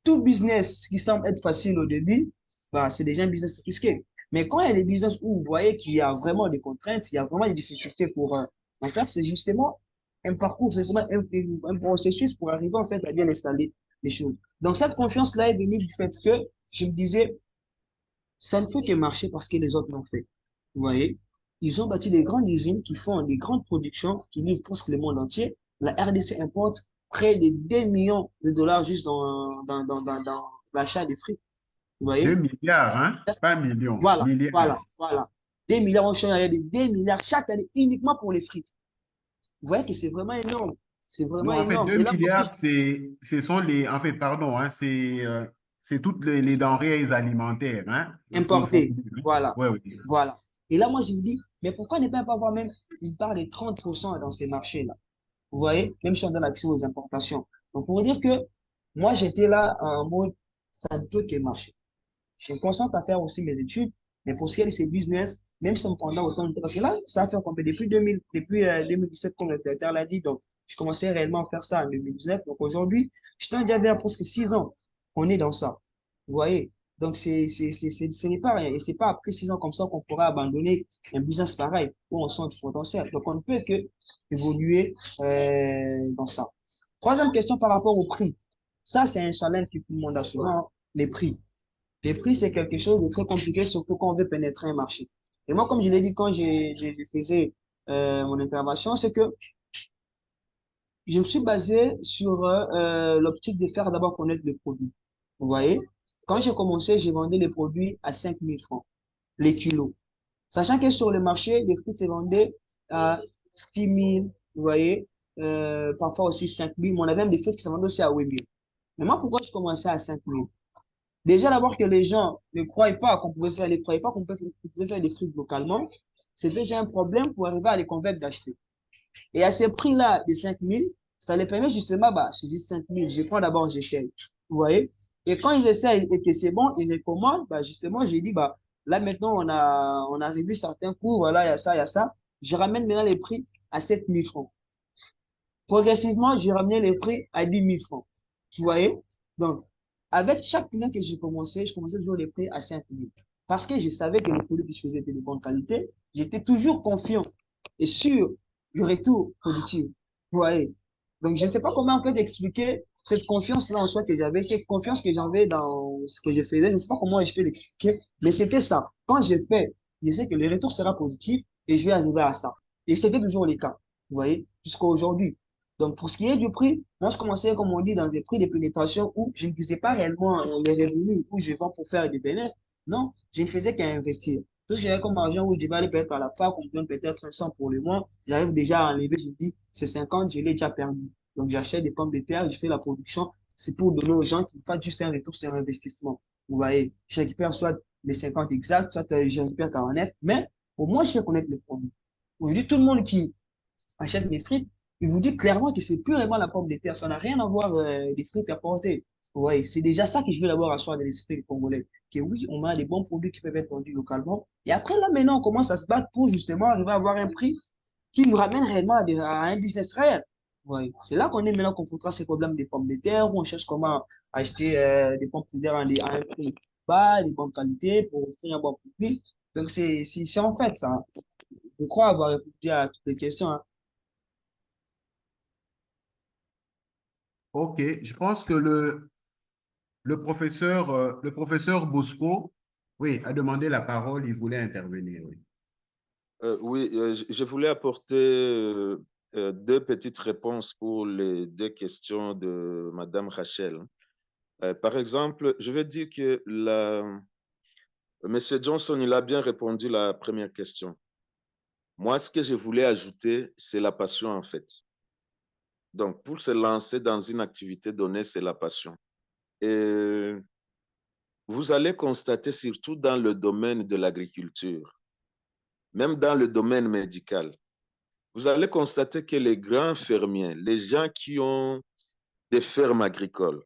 tout business qui semble être facile au début, bah, c'est déjà un business risqué. Mais quand il y a des business où vous voyez qu'il y a vraiment des contraintes, il y a vraiment des difficultés pour en faire, c'est justement un parcours, c'est justement un processus pour arriver en fait à bien installer les choses. Donc cette confiance-là est venue du fait que je me disais, ça ne peut que marcher parce que les autres l'ont fait. Vous voyez, ils ont bâti des grandes usines qui font des grandes productions qui livrent presque le monde entier. La RDC importe près de 2 millions de dollars juste dans l'achat des fruits. Vous Deux voyez? milliards, hein? Pas millions, Voilà, milliards. voilà, voilà. Des milliards, on change des 2 milliards chaque année uniquement pour les frites. Vous voyez que c'est vraiment énorme. C'est vraiment Non, en fait, énorme. 2 Et là, en plus, milliards, ce sont les, en fait, pardon, hein, c'est toutes les denrées alimentaires, hein, importé. confondues. Hein. Voilà, Ouais, oui. voilà. Et là, moi, je me dis, mais pourquoi ne pas avoir même une part de 30% dans ces marchés-là? Vous voyez, même si on donne accès aux importations. Donc, pour vous dire que moi, j'étais là en mode, ça ne peut que marcher. Je me concentre à faire aussi mes études, mais pour ce qui est de ces business, même si ça me prendra autant de temps, parce que là, ça va faire combien? Depuis 2000, depuis 2017, comme le directeur l'a dit, donc je commençais réellement à faire ça en 2019. Donc aujourd'hui, je t'en déjà vers presque 6 ans qu'on est dans ça. Vous voyez? Donc ce n'est pas rien. Et c'est pas après 6 ans comme ça qu'on pourra abandonner un business pareil où on sent du potentiel. Donc on ne peut que évoluer dans ça. Troisième question par rapport au prix. Ça, c'est un challenge que tout le monde a souvent, hein, les prix. Les prix, c'est quelque chose de très compliqué, surtout quand on veut pénétrer un marché. Et moi, comme je l'ai dit quand je faisais mon intervention, c'est que je me suis basé sur l'optique de faire d'abord connaître le produit. Vous voyez? Quand j'ai commencé, j'ai vendu les produits à 5 000 francs, les kilos. Sachant que sur le marché, les fruits se vendaient à 6 000, vous voyez, parfois aussi 5 000, mais on avait même des fruits qui se vendaient aussi à 8 000. Mais moi, pourquoi je commençais à 5 000? Déjà, d'abord que les gens ne croyaient pas qu'on pouvait faire, ne croyaient pas qu'on pouvait faire des fruits localement, c'était déjà un problème pour arriver à les convaincre d'acheter. Et à ces prix-là de 5 000, ça les permet justement, bah, je dis 5 000, je prends d'abord, j'essaye. Vous voyez? Et quand ils essayent et que c'est bon, ils recommandent, bah, justement, j'ai dit, bah, là, maintenant, on a réduit certains coûts, voilà, il y a ça, il y a ça. Je ramène maintenant les prix à 7 000 francs. Progressivement, j'ai ramené les prix à 10 000 francs. Vous voyez? Donc, avec chaque client que j'ai commencé, je commençais toujours les prix à 5 000. Parce que je savais que les produits que je faisais étaient de bonne qualité. J'étais toujours confiant et sûr du retour positif. Vous voyez? Donc, je ne sais pas comment en fait expliquer cette confiance-là en soi que j'avais, cette confiance que j'avais dans ce que je faisais. Je ne sais pas comment je peux l'expliquer, mais c'était ça. Quand j'ai fait, je sais que le retour sera positif et je vais arriver à ça. Et c'était toujours le cas. Vous voyez? Jusqu'à aujourd'hui. Donc, pour ce qui est du prix, moi, je commençais, comme on dit, dans des prix de pénétration où je ne faisais pas réellement les revenus, où je vends pour faire des bénéfices. Non, je ne faisais qu'à investir. Tout ce que j'avais comme argent où je devais aller peut-être à la fac, on me donne peut-être 100 pour le mois, j'arrive déjà à enlever, je me dis, c'est 50, je l'ai déjà perdu. Donc, j'achète des pommes de terre, je fais la production. C'est pour donner aux gens qui me fassent juste un retour sur investissement. Vous voyez, je récupère soit les 50 exacts, soit je récupère 49, mais au moins, je fais connaître le produit. Aujourd'hui, tout le monde qui achète mes frites, il vous dit clairement que c'est plus vraiment la pomme de terre. Ça n'a rien à voir des frites à porter. Ouais, c'est déjà ça que je veux d'abord asseoir dans l'esprit congolais. Que oui, on a des bons produits qui peuvent être vendus localement. Et après, là, maintenant, on commence à se battre pour justement arriver à avoir un prix qui nous ramène réellement à un business réel. Ouais. C'est là qu'on est maintenant confronté à ces problèmes des pommes de terre, où on cherche comment acheter des pommes de terre à un prix bas, de bonne qualité, pour offrir un bon produit. Donc, c'est en fait ça. Je crois avoir répondu à toutes les questions, hein. OK, je pense que le professeur Bosco, oui, a demandé la parole, il voulait intervenir, oui. Oui, je voulais apporter deux petites réponses pour les deux questions de Madame Rachel. Par exemple, je vais dire que Monsieur Johnson, il a bien répondu à la première question. Moi, ce que je voulais ajouter, c'est la passion, en fait. Donc, pour se lancer dans une activité donnée, c'est la passion. Et vous allez constater, surtout dans le domaine de l'agriculture, même dans le domaine médical, vous allez constater que les grands fermiers, les gens qui ont des fermes agricoles,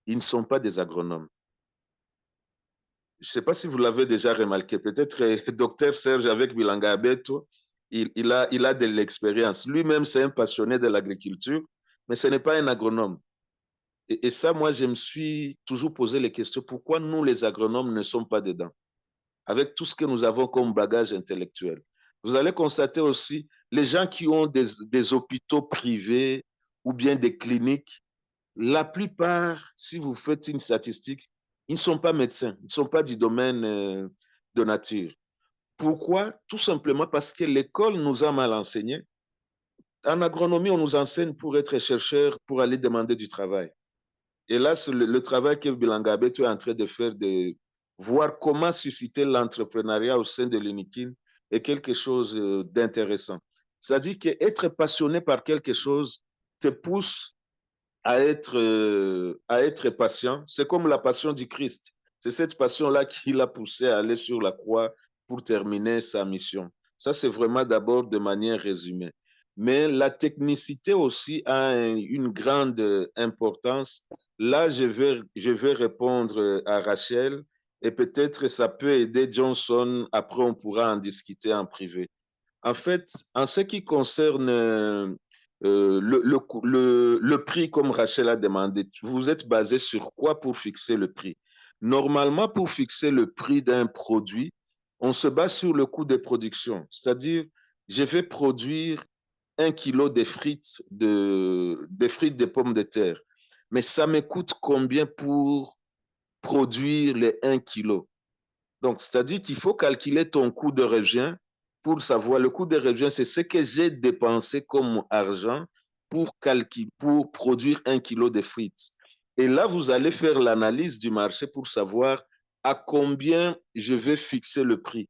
ils ne sont pas des agronomes. Je ne sais pas si vous l'avez déjà remarqué, peut-être docteur Serge avec Bilanga Abeto, il a de l'expérience. Lui-même, c'est un passionné de l'agriculture, mais ce n'est pas un agronome. Et ça, moi, je me suis toujours posé les questions, pourquoi nous, les agronomes, ne sommes pas dedans, avec tout ce que nous avons comme bagage intellectuel. Vous allez constater aussi, les gens qui ont des hôpitaux privés ou bien des cliniques, la plupart, si vous faites une statistique, ils ne sont pas médecins, ils ne sont pas du domaine de nature. Pourquoi? Tout simplement parce que l'école nous a mal enseigné. En agronomie, on nous enseigne pour être chercheur, pour aller demander du travail. Et là, c'est le travail que Bilanga Abeto est en train de faire, de voir comment susciter l'entrepreneuriat au sein de l'UNIKIN est quelque chose d'intéressant. C'est-à-dire qu'être passionné par quelque chose te pousse à être patient. C'est comme la passion du Christ. C'est cette passion-là qui l'a poussé à aller sur la croix pour terminer sa mission. Ça, c'est vraiment d'abord de manière résumée. Mais la technicité aussi a une grande importance. Là, je vais répondre à Rachel et peut-être ça peut aider Johnson. Après, on pourra en discuter en privé. En fait, en ce qui concerne le prix, comme Rachel a demandé, vous êtes basé sur quoi pour fixer le prix? Normalement, pour fixer le prix d'un produit, on se base sur le coût de production. C'est-à-dire, je vais produire 1 kilo de frites de pommes de terre. Mais ça me coûte combien pour produire les 1 kilo? Donc, c'est-à-dire qu'il faut calculer ton coût de revient pour savoir. Le coût de revient, c'est ce que j'ai dépensé comme argent pour produire 1 kilo de frites. Et là, vous allez faire l'analyse du marché pour savoir à combien je vais fixer le prix.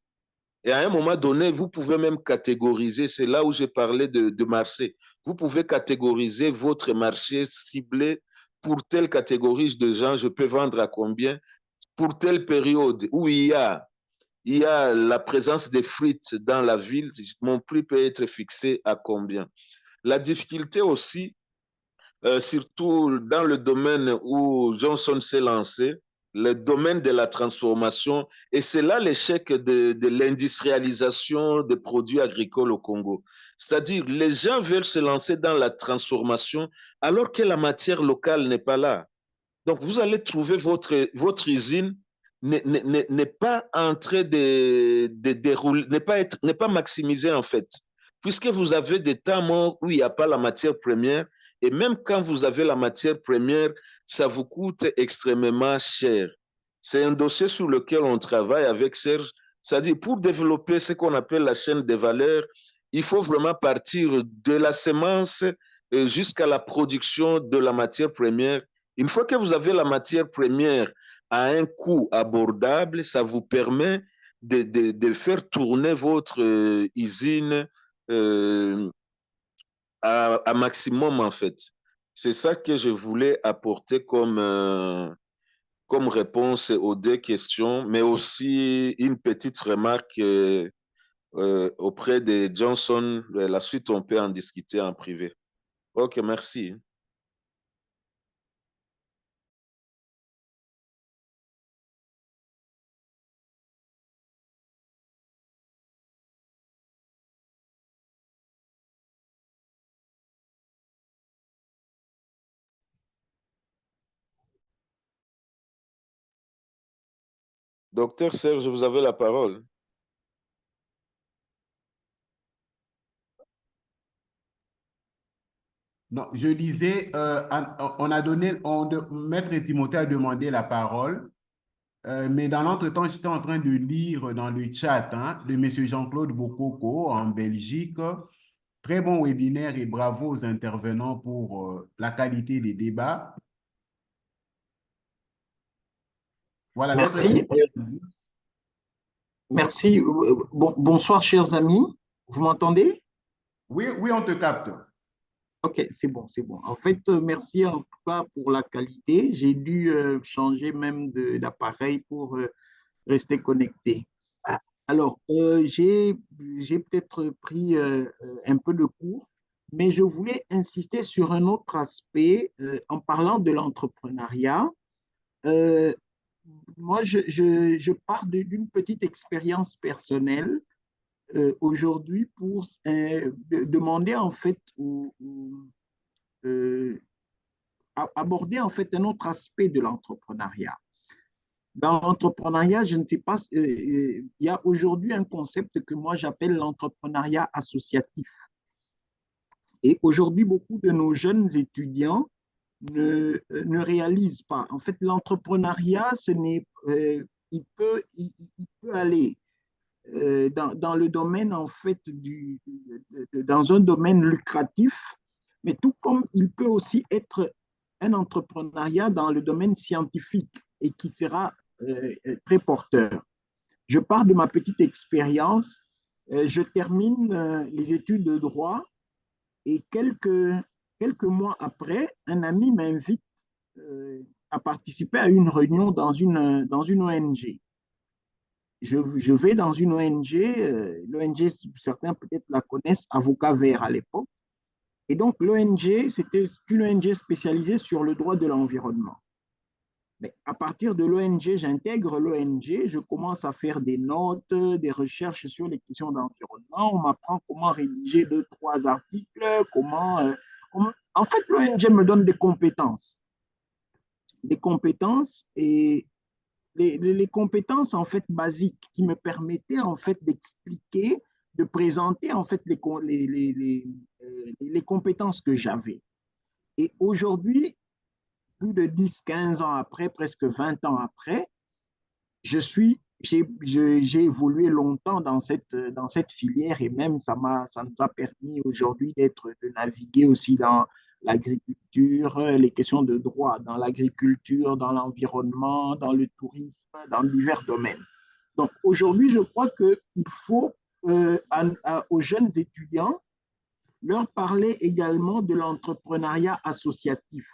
Et à un moment donné, vous pouvez même catégoriser, c'est là où j'ai parlé de marché. Vous pouvez catégoriser votre marché ciblé pour telle catégorie de gens, je peux vendre à combien, pour telle période où il y a la présence des frites dans la ville, mon prix peut être fixé à combien. La difficulté aussi, surtout dans le domaine où Johnson s'est lancé, le domaine de la transformation, et c'est là l'échec de l'industrialisation des produits agricoles au Congo. C'est-à-dire, les gens veulent se lancer dans la transformation alors que la matière locale n'est pas là. Donc, vous allez trouver votre usine n'est pas en train de dérouler, n'est pas maximisée en fait, puisque vous avez des temps morts où il n'y a pas la matière première, et même quand vous avez la matière première, ça vous coûte extrêmement cher. C'est un dossier sur lequel on travaille avec Serge, c'est-à-dire pour développer ce qu'on appelle la chaîne des valeurs, il faut vraiment partir de la semence jusqu'à la production de la matière première. Une fois que vous avez la matière première à un coût abordable, ça vous permet de faire tourner votre usine à maximum, en fait. C'est ça que je voulais apporter comme réponse aux deux questions, mais aussi une petite remarque auprès de Johnson. La suite, on peut en discuter en privé. OK, merci. Docteur Serge, vous avez la parole. Non, je disais, on a donné, Maître Timothée a demandé la parole, mais dans l'entretemps, j'étais en train de lire dans le chat de M. Jean-Claude Bokoko en Belgique. Très bon webinaire et bravo aux intervenants pour la qualité des débats. Voilà. Merci. Merci. Bonsoir, chers amis. Vous m'entendez? Oui, oui, on te capte. Ok, c'est bon, c'est bon. En fait, merci en tout cas pour la qualité. J'ai dû changer même d'appareil pour rester connecté. Alors, j'ai peut-être pris un peu de cours, mais je voulais insister sur un autre aspect en parlant de l'entrepreneuriat. Moi, je pars d'une petite expérience personnelle aujourd'hui pour demander en fait aborder en fait un autre aspect de l'entrepreneuriat. Dans l'entrepreneuriat, je ne sais pas, il y a aujourd'hui un concept que moi j'appelle l'entrepreneuriat associatif. Et aujourd'hui, beaucoup de nos jeunes étudiants ne réalisent pas. En fait, l'entrepreneuriat, il peut aller dans le domaine, en fait, dans un domaine lucratif, mais tout comme il peut aussi être un entrepreneuriat dans le domaine scientifique et qui sera très porteur. Je pars de ma petite expérience. Je termine les études de droit et quelques mois après, un ami m'invite à participer à une réunion dans une ONG. Je vais dans une ONG, l'ONG, certains peut-être la connaissent, Avocat Vert à l'époque. Et donc, l'ONG, c'était une ONG spécialisée sur le droit de l'environnement. Mais à partir de l'ONG, j'intègre l'ONG, je commence à faire des notes, des recherches sur les questions d'environnement. On m'apprend comment rédiger 2-3 articles, En fait, l'ONG me donne des compétences. Des compétences et les compétences en fait basiques qui me permettaient en fait d'expliquer, de présenter en fait les compétences que j'avais. Et aujourd'hui, plus de 10-15 ans après, presque 20 ans après, je suis j'ai évolué longtemps dans cette filière et même ça nous a permis aujourd'hui de naviguer aussi dans l'agriculture, les questions de droit, dans l'agriculture, dans l'environnement, dans le tourisme, dans divers domaines. Donc aujourd'hui, je crois qu'il faut aux jeunes étudiants leur parler également de l'entrepreneuriat associatif.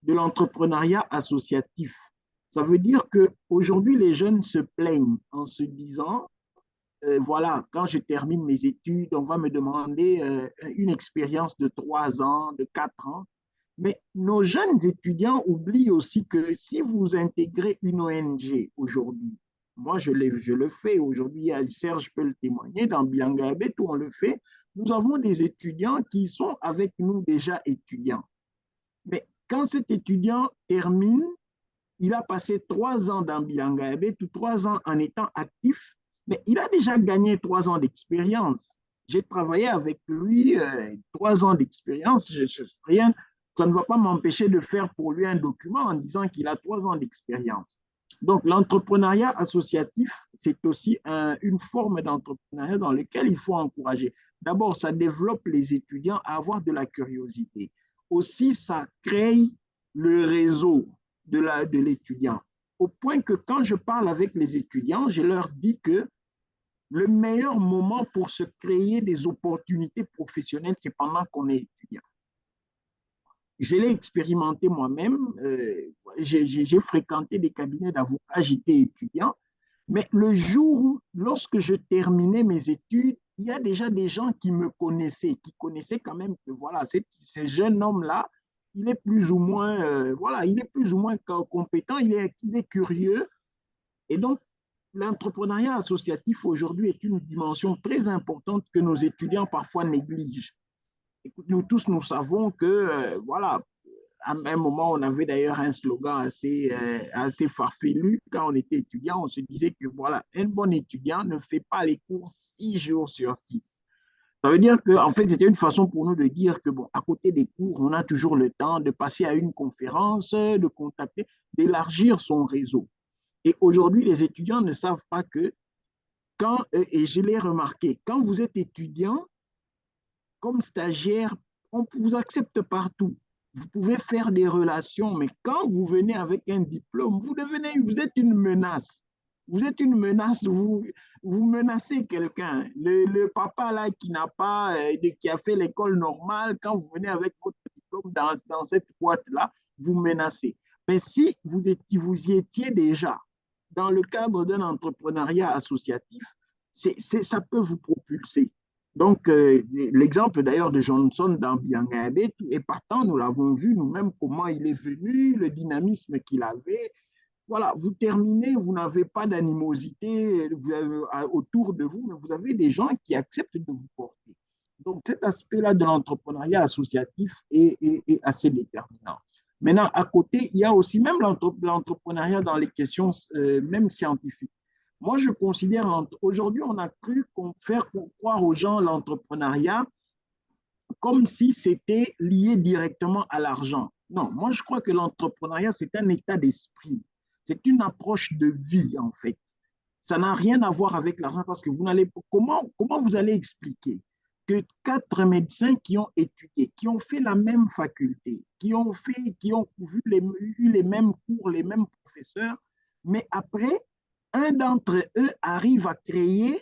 De l'entrepreneuriat associatif. Ça veut dire qu'aujourd'hui, les jeunes se plaignent en se disant, voilà, quand je termine mes études, on va me demander une expérience de 3 ans, de 4 ans. Mais nos jeunes étudiants oublient aussi que si vous intégrez une ONG aujourd'hui, moi je le fais aujourd'hui, Serge peut le témoigner, dans Bilangabé, où on le fait, nous avons des étudiants qui sont avec nous déjà étudiants. Mais quand cet étudiant termine, il a passé 3 ans dans Bilangabé, 3 ans en étant actif, mais il a déjà gagné 3 ans d'expérience. J'ai travaillé avec lui 3 ans d'expérience, rien. Ça ne va pas m'empêcher de faire pour lui un document en disant qu'il a 3 ans d'expérience. Donc, l'entrepreneuriat associatif, c'est aussi une forme d'entrepreneuriat dans laquelle il faut encourager. D'abord, ça développe les étudiants à avoir de la curiosité. Aussi, ça crée le réseau de l'étudiant. Au point que quand je parle avec les étudiants, je leur dis que le meilleur moment pour se créer des opportunités professionnelles, c'est pendant qu'on est étudiant. Je l'ai expérimenté moi-même. J'ai fréquenté des cabinets d'avocats, j'étais étudiant. Mais le jour, lorsque je terminais mes études, il y a déjà des gens qui me connaissaient, qui connaissaient quand même que voilà, ce jeune homme-là, il est plus ou moins, voilà, il est plus ou moins compétent, il est curieux. Et donc, l'entrepreneuriat associatif aujourd'hui est une dimension très importante que nos étudiants parfois négligent. Nous tous, nous savons que, voilà, à un moment, on avait d'ailleurs un slogan assez farfelu. Quand on était étudiant, on se disait que, voilà, un bon étudiant ne fait pas les cours 6 jours sur 6. Ça veut dire qu'en fait, c'était une façon pour nous de dire que, bon, à côté des cours, on a toujours le temps de passer à une conférence, de contacter, d'élargir son réseau. Et aujourd'hui, les étudiants ne savent pas que et je l'ai remarqué, quand vous êtes étudiant, comme stagiaire, on vous accepte partout. Vous pouvez faire des relations, mais quand vous venez avec un diplôme, vous êtes une menace. Vous êtes une menace, vous menacez quelqu'un. Le papa là qui a fait l'école normale, quand vous venez avec votre diplôme dans cette boîte-là, vous menacez. Mais si vous y étiez déjà dans le cadre d'un entrepreneuriat associatif, ça peut vous propulser. Donc, l'exemple d'ailleurs de Johnson dans Biangabé est partant, nous l'avons vu nous-mêmes, comment il est venu, le dynamisme qu'il avait. Voilà, vous terminez, vous n'avez pas d'animosité autour de vous, mais vous avez des gens qui acceptent de vous porter. Donc, cet aspect-là de l'entrepreneuriat associatif est assez déterminant. Maintenant, à côté, il y a aussi même l'entrepreneuriat dans les questions même scientifiques. Moi, je considère, aujourd'hui, on a cru faire croire aux gens l'entrepreneuriat comme si c'était lié directement à l'argent. Non, moi, je crois que l'entrepreneuriat, c'est un état d'esprit. C'est une approche de vie, en fait. Ça n'a rien à voir avec l'argent parce que comment vous allez expliquer que 4 médecins qui ont étudié, qui ont fait la même faculté, qui ont eu les mêmes cours, les mêmes professeurs, mais après, un d'entre eux arrive à créer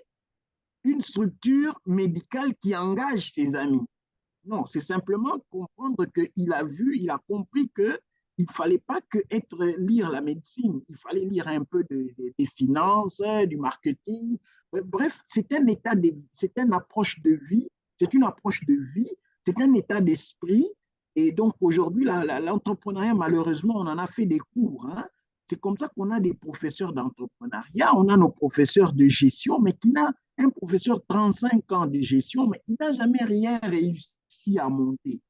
une structure médicale qui engage ses amis. Non, c'est simplement comprendre qu'il a compris qu'il ne fallait pas lire la médecine, il fallait lire un peu des finances, du marketing. Bref, c'est une approche de vie, c'est un état d'esprit. Et donc aujourd'hui, l'entrepreneuriat, malheureusement, on en a fait des cours. Hein. C'est comme ça qu'on a des professeurs d'entrepreneuriat, on a nos professeurs de gestion, mais un professeur de 35 ans de gestion, mais il n'a jamais rien réussi à monter.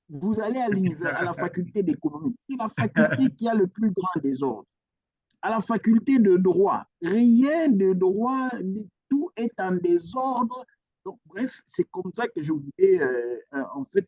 Vous allez à la faculté d'économie, c'est la faculté qui a le plus grand désordre. À la faculté de droit, rien de droit, tout est en désordre. Donc, bref, c'est comme ça que je voulais en fait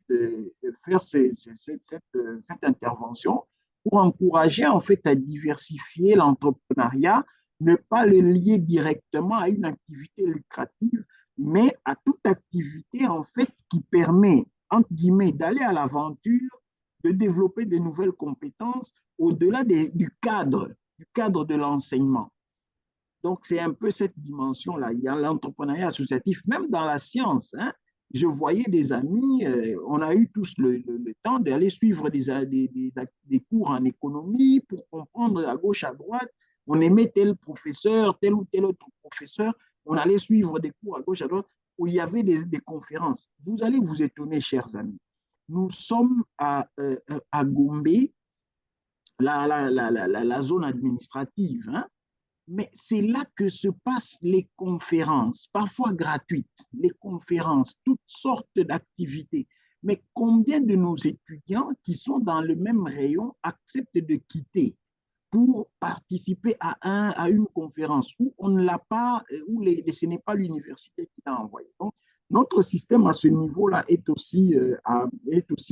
faire cette intervention pour encourager en fait à diversifier l'entrepreneuriat ne pas le lier directement à une activité lucrative, mais à toute activité, en fait, qui permet, entre guillemets, d'aller à l'aventure, de développer de nouvelles compétences au-delà du cadre de l'enseignement. Donc, c'est un peu cette dimension-là. Il y a l'entrepreneuriat associatif, même dans la science. Hein. Je voyais des amis, on a eu tous le temps d'aller suivre des cours en économie pour comprendre à gauche, à droite. On aimait tel professeur, tel ou tel autre professeur. On allait suivre des cours à gauche, à droite, où il y avait des conférences. Vous allez vous étonner, chers amis. Nous sommes à Gombe, la zone administrative, hein? Mais c'est là que se passent les conférences, parfois gratuites, les conférences, toutes sortes d'activités. Mais combien de nos étudiants qui sont dans le même rayon acceptent de quitter pour participer à une conférence où on ne l'a pas, où ce n'est pas l'université qui l'a envoyé. Donc, notre système à ce niveau-là est aussi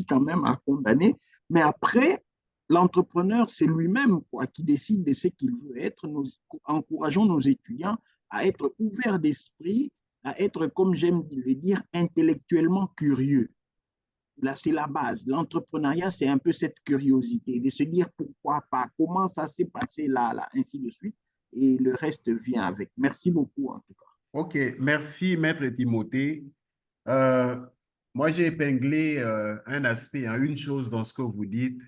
quand même à condamner. Mais après, l'entrepreneur, c'est lui-même qui décide de ce qu'il veut être. Nous encourageons nos étudiants à être ouverts d'esprit, à être, comme j'aime le dire, intellectuellement curieux. Là, c'est la base. L'entrepreneuriat, c'est un peu cette curiosité de se dire pourquoi pas, comment ça s'est passé là, ainsi de suite. Et le reste vient avec. Merci beaucoup, en tout cas. OK, merci, Maître Timothée. Euh, Moi, j'ai épinglé un aspect, hein, une chose dans ce que vous dites.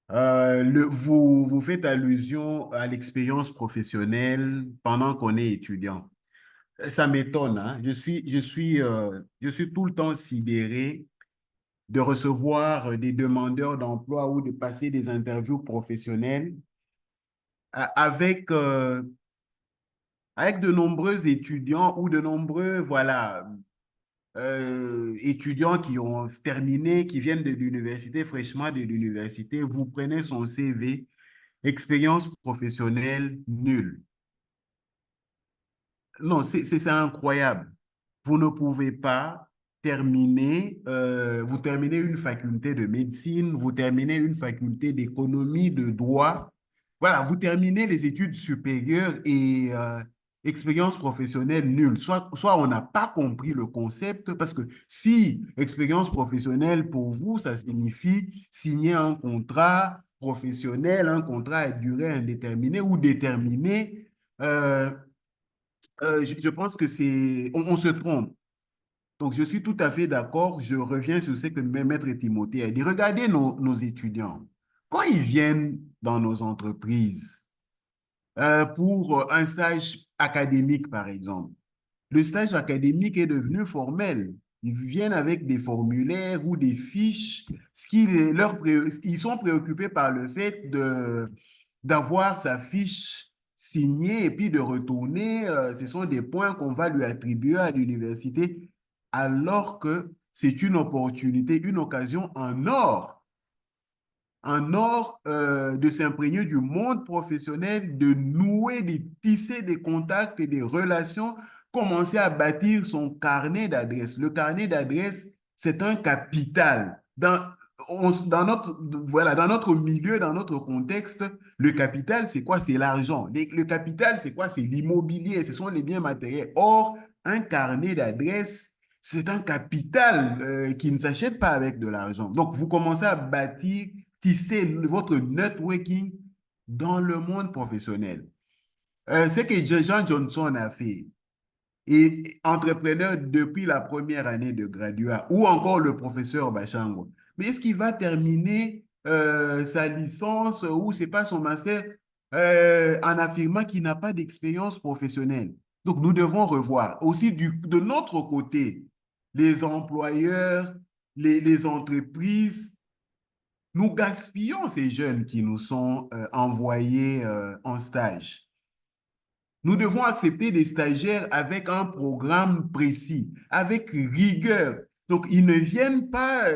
Vous faites allusion à l'expérience professionnelle pendant qu'on est étudiant. Ça m'étonne, hein. Je suis tout le temps sidéré de recevoir des demandeurs d'emploi ou de passer des interviews professionnelles avec, avec de nombreux étudiants ou de nombreux, voilà, étudiants qui ont terminé, qui viennent de l'université, fraîchement de l'université. Vous prenez son CV, expérience professionnelle nulle. Non, c'est incroyable. Vous ne pouvez pas terminer, vous terminez une faculté de médecine, vous terminez une faculté d'économie, de droit. Voilà, vous terminez les études supérieures et expérience professionnelle nulle. Soit on n'a pas compris le concept, parce que si expérience professionnelle pour vous, ça signifie signer un contrat professionnel, un contrat à durée indéterminée ou déterminée. euh, je pense que on se trompe. Donc, je suis tout à fait d'accord. Je reviens sur ce que Maître Timothée a dit. Regardez nos étudiants. Quand ils viennent dans nos entreprises pour un stage académique, par exemple, le stage académique est devenu formel. Ils viennent avec des formulaires ou des fiches. Ils sont préoccupés par le fait d'avoir sa fiche signée et puis de retourner. Ce sont des points qu'on va lui attribuer à l'université, alors que c'est une opportunité, une occasion en or de s'imprégner du monde professionnel, de nouer, de tisser des contacts et des relations, commencer à bâtir son carnet d'adresses. Le carnet d'adresses, c'est un capital. Voilà, dans notre milieu, dans notre contexte, le capital, c'est quoi? C'est l'argent. Le capital, c'est quoi? C'est l'immobilier, ce sont les biens matériels. Or, un carnet d'adresses, c'est un capital qui ne s'achète pas avec de l'argent. Donc, vous commencez à bâtir, tisser votre networking dans le monde professionnel. Ce que Jean Johnson a fait, et entrepreneur depuis la première année de graduat, ou encore le professeur Bachango. Mais est-ce qu'il va terminer sa licence ou c'est pas son master en affirmant qu'il n'a pas d'expérience professionnelle? Donc, nous devons revoir. Aussi, de notre côté, les employeurs, les entreprises, nous gaspillons ces jeunes qui nous sont envoyés en stage. Nous devons accepter des stagiaires avec un programme précis, avec rigueur. Donc, ils ne viennent pas,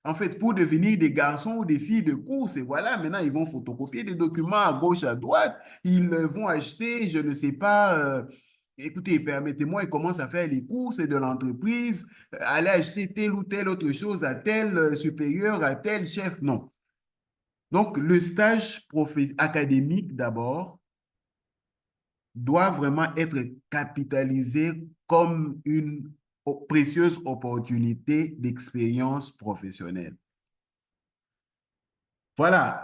en fait, pour devenir des garçons ou des filles de course. Et voilà, maintenant, ils vont photocopier des documents à gauche, à droite. Ils vont acheter, je ne sais pas, écoutez, permettez-moi, ils commencent à faire les courses de l'entreprise, aller acheter telle ou telle autre chose à tel supérieur, à tel chef. Non. Donc, le stage académique d'abord, doit vraiment être capitalisé comme une précieuse opportunité d'expérience professionnelle. Voilà.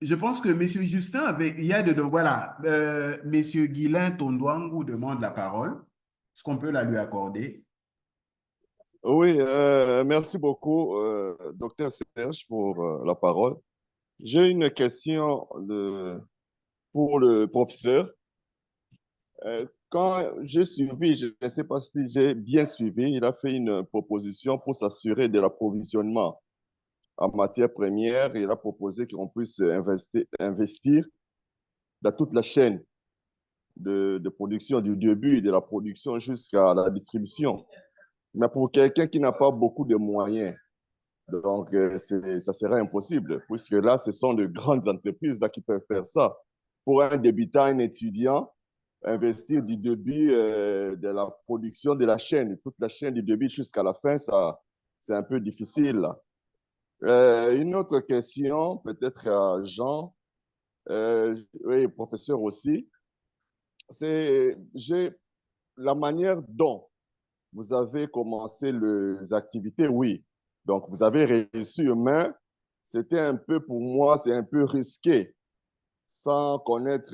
Je pense que M. Justin avait, il y a de, voilà, M. Guilain Tondouangou demande la parole. Est-ce qu'on peut la lui accorder? Oui, merci beaucoup, docteur Serge, pour la parole. J'ai une question pour le professeur. Quand j'ai suivi, je ne sais pas si j'ai bien suivi, il a fait une proposition pour s'assurer de l'approvisionnement en matières premières. Il a proposé qu'on puisse investir dans toute la chaîne de production, du début de la production jusqu'à la distribution. Mais pour quelqu'un qui n'a pas beaucoup de moyens, donc ça serait impossible, puisque là, ce sont de grandes entreprises là, qui peuvent faire ça. Pour un débutant, un étudiant, investir du début de la production de la chaîne, toute la chaîne du début jusqu'à la fin, ça, c'est un peu difficile. Une autre question, peut-être à Jean, oui, professeur aussi, c'est la manière dont vous avez commencé les activités, oui. Donc, vous avez réussi, mais c'était un peu, pour moi, c'est un peu risqué, sans connaître,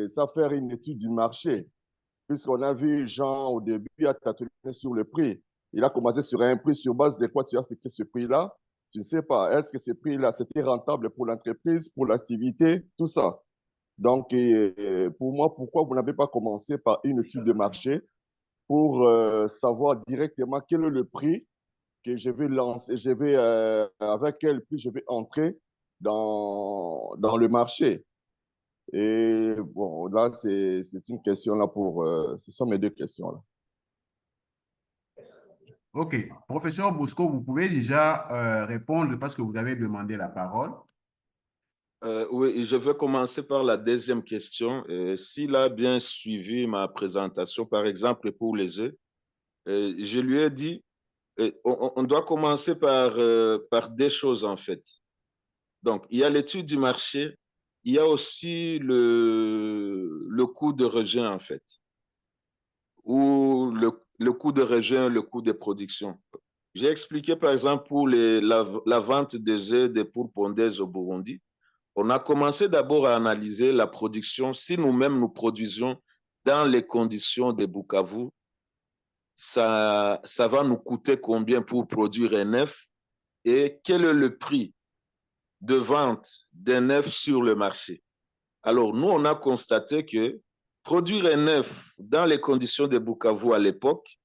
sans faire une étude du marché. Puisqu'on a vu Jean, au début, à tâtonner sur le prix. Il a commencé sur un prix, sur base de quoi tu as fixé ce prix-là. Je ne sais pas, est-ce que ce prix-là, c'était rentable pour l'entreprise, pour l'activité, tout ça. Donc, pour moi, pourquoi vous n'avez pas commencé par une étude de marché pour savoir directement quel est le prix que je vais lancer, avec quel prix je vais entrer dans le marché. Et bon, là, c'est une question là ce sont mes deux questions là. OK. Professeur Bosco, vous pouvez déjà répondre parce que vous avez demandé la parole. Oui, je vais commencer par la deuxième question. S'il a bien suivi ma présentation, par exemple, pour les œufs, je lui ai dit, on doit commencer par des choses, en fait. Donc, il y a l'étude du marché, il y a aussi le coût de rejet, en fait, ou le coût de rejet, le coût de production. J'ai expliqué, par exemple, pour la vente des œufs des poules pondeuses au Burundi, on a commencé d'abord à analyser la production. Si nous-mêmes nous produisions dans les conditions de Bukavu, ça va nous coûter combien pour produire un œuf et quel est le prix de vente d'un œuf sur le marché. Alors, nous, on a constaté que produire un œuf dans les conditions de Bukavu à l'époque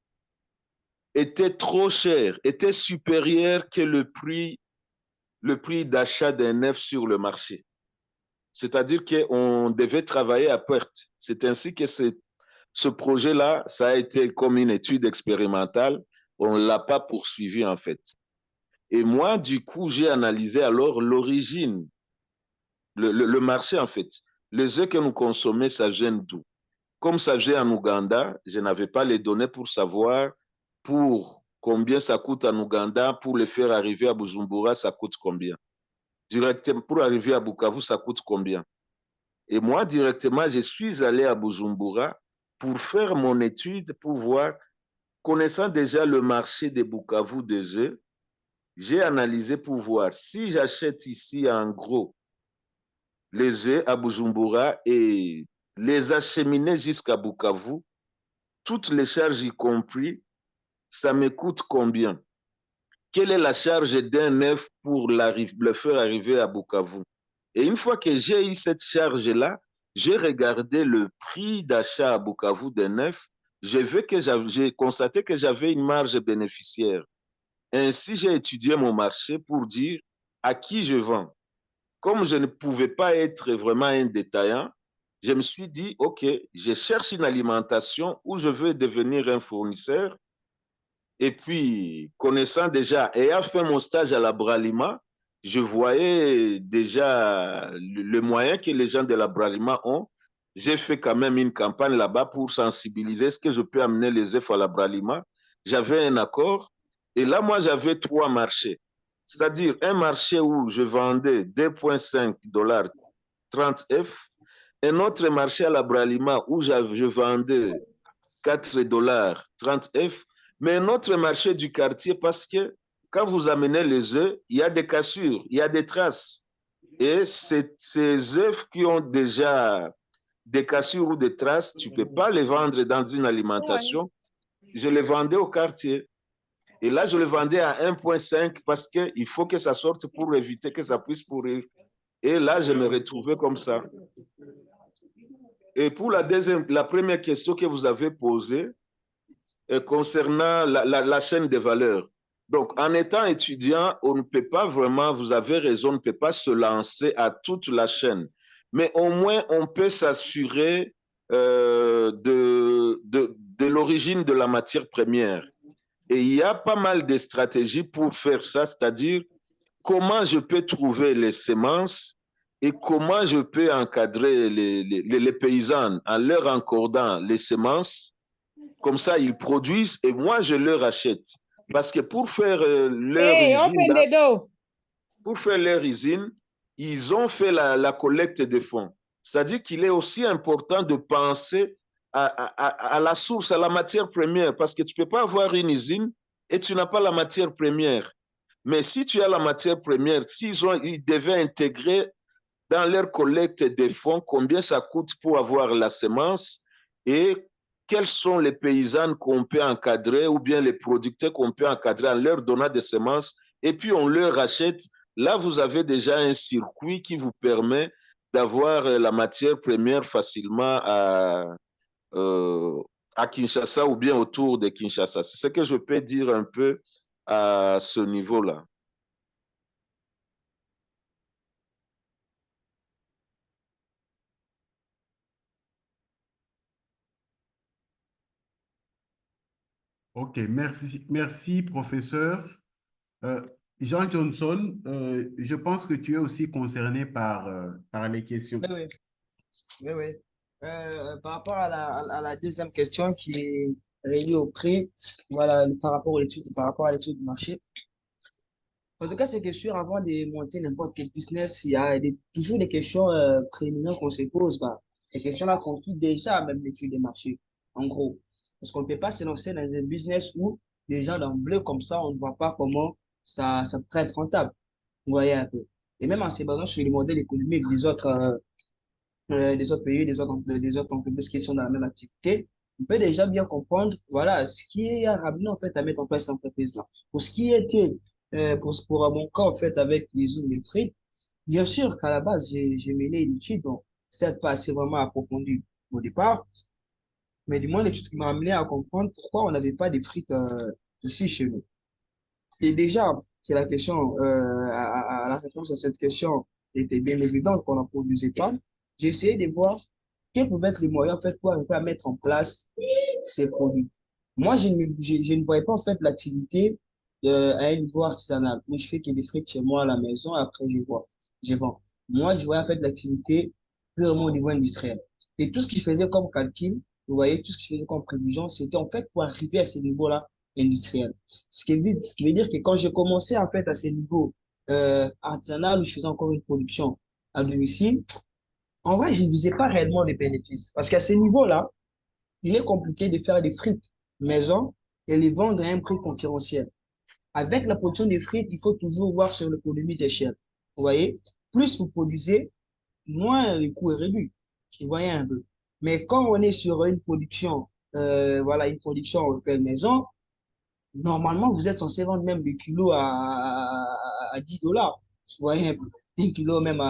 était trop cher, était supérieur que le prix d'achat d'un œuf sur le marché. C'est-à-dire qu'on devait travailler à perte. C'est ainsi que ce projet-là, ça a été comme une étude expérimentale. On ne l'a pas poursuivi en fait. Et moi, du coup, j'ai analysé alors l'origine, le marché en fait. Les œufs que nous consommons, ça vient d'où? Comme ça vient en Ouganda, je n'avais pas les données pour savoir pour combien ça coûte en Ouganda, pour les faire arriver à Bujumbura, ça coûte combien? Directement, pour arriver à Bukavu, ça coûte combien? Et moi, directement, je suis allé à Bujumbura pour faire mon étude, pour voir, connaissant déjà le marché de Bukavu des œufs, j'ai analysé pour voir si j'achète ici en gros les œufs à Bujumbura et les acheminer jusqu'à Bukavu, toutes les charges y compris, ça me coûte combien? Quelle est la charge d'un œuf pour le faire arriver à Bukavu? Et une fois que j'ai eu cette charge-là, j'ai regardé le prix d'achat à Bukavu d'un œuf. J'ai constaté que j'avais une marge bénéficiaire. Ainsi, j'ai étudié mon marché pour dire à qui je vends. Comme je ne pouvais pas être vraiment un détaillant, je me suis dit, OK, je cherche une alimentation où je veux devenir un fournisseur. Et puis, connaissant déjà, ayant fait mon stage à la Bralima, je voyais déjà le moyen que les gens de la Bralima ont. J'ai fait quand même une campagne là-bas pour sensibiliser. Est-ce que je peux amener les œufs à la Bralima? J'avais un accord. Et là, moi, j'avais trois marchés. C'est-à-dire un marché où je vendais 2,5 $ 30 œufs Un autre marché à la Bralima où je vendais 4 dollars 30 F, mais un autre marché du quartier parce que quand vous amenez les œufs, il y a des cassures, il y a des traces. Et ces œufs qui ont déjà des cassures ou des traces, tu ne peux pas les vendre dans une alimentation. Je les vendais au quartier. Et là, je le vendais à 1,5 parce qu'il faut que ça sorte pour éviter que ça puisse pourrir. Et là, je me retrouvais comme ça. Et pour la première question que vous avez posée, concernant la chaîne de valeur. Donc, en étant étudiant, on ne peut pas vraiment, vous avez raison, on ne peut pas se lancer à toute la chaîne. Mais au moins, on peut s'assurer de l'origine de la matière première. Et il y a pas mal de stratégies pour faire ça, c'est-à-dire comment je peux trouver les semences et comment je peux encadrer les paysans en leur accordant les semences. Comme ça, ils produisent et moi, je leur achète. Parce que pour faire leur usine, ils ont fait la collecte de fonds. C'est-à-dire qu'il est aussi important de penser à la source, à la matière première, parce que tu ne peux pas avoir une usine et tu n'as pas la matière première. Mais si tu as la matière première, ils devaient intégrer dans leur collecte des fonds combien ça coûte pour avoir la semence et quels sont les paysans qu'on peut encadrer ou bien les producteurs qu'on peut encadrer en leur donnant des semences et puis on leur achète. Là, vous avez déjà un circuit qui vous permet d'avoir la matière première facilement à Kinshasa ou bien autour de Kinshasa. C'est ce que je peux dire un peu à ce niveau-là. Ok, merci, professeur. Jean Johnson, je pense que tu es aussi concerné par les questions. Oui, oui. Oui, oui. Par rapport à la deuxième question qui est reliée au prix, voilà, par rapport à l'étude du marché. En tout cas, c'est que sûr, avant de monter n'importe quel business, il y a toujours des questions préliminaires qu'on se pose. Bah. Ces questions-là constituent déjà même l'étude des marchés, en gros. Parce qu'on ne peut pas se lancer dans un business où déjà d'emblée, comme ça, on ne voit pas comment ça pourrait être rentable. Vous voyez un peu. Et même en se basant sur les modèles économiques des autres pays, des autres entreprises qui sont dans la même activité, on peut déjà bien comprendre, voilà, ce qui a ramené, en fait, à mettre en place cette entreprise-là. Pour ce qui était, pour mon cas, en fait, avec les usines de frites, bien sûr qu'à la base, j'ai mené une étude, donc, certes pas assez vraiment approfondie au départ, mais du moins, l'étude qui m'a amené à comprendre pourquoi on n'avait pas de frites, ici chez nous. Et déjà, c'est la question, la réponse à cette question était bien évidente qu'on n'en produisait pas. J'ai essayé de voir quels pouvaient être les moyens en fait, pour arriver à mettre en place ces produits. Moi, je ne voyais pas en fait l'activité à un niveau artisanal. Moi, je fais que des frites chez moi à la maison, après je vends. Moi, je voyais en fait l'activité purement au niveau industriel. Et tout ce que je faisais comme calcul, vous voyez, tout ce que je faisais comme prévision, c'était en fait pour arriver à ce niveau-là industriel. Ce qui veut dire que quand j'ai commencé en fait à ce niveau artisanal où je faisais encore une production à domicile, en vrai, je ne faisais pas réellement des bénéfices. Parce qu'à ce niveau-là, il est compliqué de faire des frites maison et les vendre à un prix concurrentiel. Avec la production des frites, il faut toujours voir sur l'économie d'échelle. Vous voyez, plus vous produisez, moins le coût est réduit. Vous voyez un peu. Mais quand on est sur une production, voilà, une production fait maison, normalement, vous êtes censé vendre même le kilo à 10 dollars. Vous voyez un peu. Un kilo même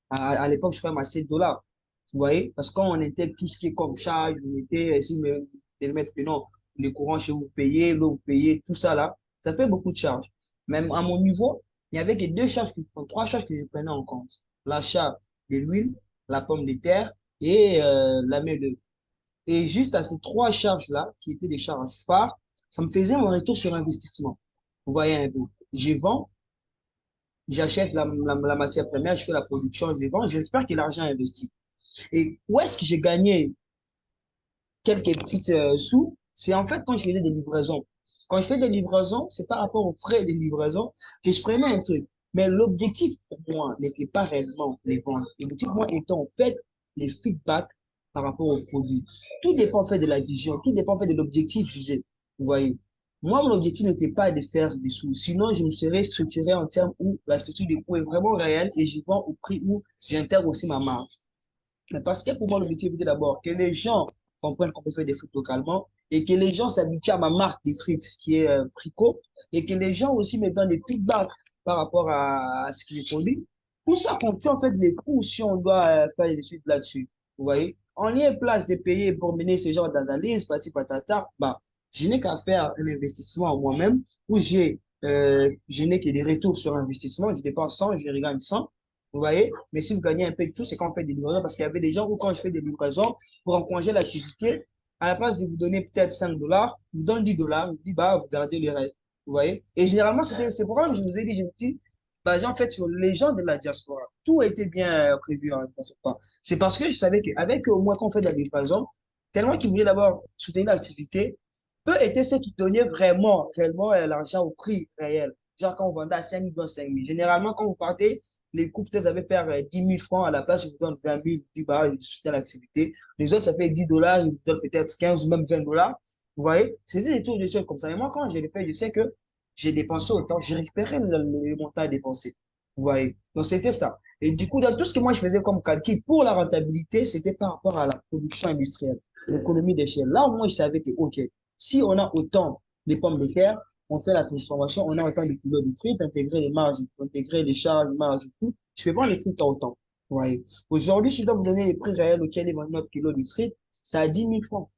à l'époque, je crois, à 7 dollars. Vous voyez? Parce qu'on intègre tout ce qui est comme charge, vous mettez, si vous mettre, non, les courants chez vous payez, l'eau vous payez, tout ça là, ça fait beaucoup de charges. Même à mon niveau, il n'y avait que trois charges que je prenais en compte. L'achat de l'huile, la pomme de terre et la main-d'œuvre. Et juste à ces trois charges-là, qui étaient des charges phares, ça me faisait mon retour sur investissement. Vous voyez un peu. Je vends, j'achète la matière première, je fais la production, je vends, j'espère que l'argent est investi. Et où est-ce que j'ai gagné quelques petites sous? C'est en fait quand je faisais des livraisons. Quand je fais des livraisons, c'est par rapport aux frais de livraison que je prenais un truc. Mais l'objectif pour moi n'était pas réellement les vendre. L'objectif pour moi était en fait les feedbacks par rapport au produit. Tout dépend en fait de la vision, tout dépend en fait de l'objectif visé. Vous voyez. Moi, mon objectif n'était pas de faire des sous. Sinon, je me serais structuré en termes où la structure des coûts est vraiment réelle et j'y vends au prix où j'intègre aussi ma marge. Mais parce que pour moi, l'objectif était d'abord que les gens comprennent qu'on peut faire des frites localement et que les gens s'habituent à ma marque des frites qui est Prico et que les gens aussi me donnent des feedbacks par rapport à ce qui est produit. Tout ça compte en fait les coûts si on doit faire des études là-dessus. Vous voyez, en lieu et place de payer pour mener ce genre d'analyse, pati patata, bah, je n'ai qu'à faire un investissement en moi-même où je n'ai que des retours sur investissement. Je dépense 100, je regagne 100. Vous voyez? Mais si vous gagnez un peu de tout, c'est quand on fait des livraisons. Parce qu'il y avait des gens où, quand je fais des livraisons, pour encourager l'activité, à la place de vous donner peut-être 5 dollars, je vous donne 10 dollars, je vous dis, bah, vous gardez le reste. Vous voyez? Et généralement, c'est pourquoi je vous ai dit, je me dis, basé en fait sur les gens de la diaspora. Tout a été bien prévu, hein, c'est parce que je savais qu'avec au moins quand on fait de la livraison, tellement qu'ils voulaient d'abord soutenir l'activité, peu étaient ceux qui donnaient vraiment, réellement l'argent au prix réel. Genre quand on vendait à 5 000, dans 5 000. Généralement, quand vous partez, les couples, peut-être, avaient faire 10 000 francs à la place, ils vous donnent 20 000, 10 barres, ils soutiennent l'activité. Les autres, ça fait 10 dollars, ils vous donnent peut-être 15 ou même 20 dollars. Vous voyez? C'est des tours de choses comme ça. Et moi, quand je l'ai fait, je sais que j'ai dépensé autant, j'ai récupéré le montant à dépenser. Vous voyez? Donc, c'était ça. Et du coup, dans tout ce que moi, je faisais comme calcul pour la rentabilité, c'était par rapport à la production industrielle, l'économie d'échelle. Là, au moins, je savais que, OK, si on a autant de pommes de terre, on fait la transformation, on a autant de kilos de frites, intégrer les marges, intégrer les charges, marges et tout. Je fais pas les frites à autant. Vous voyez? Aujourd'hui, si je dois vous donner les prix réels auxquels est vendu notre kilo de frites, c'est à 10 000 francs.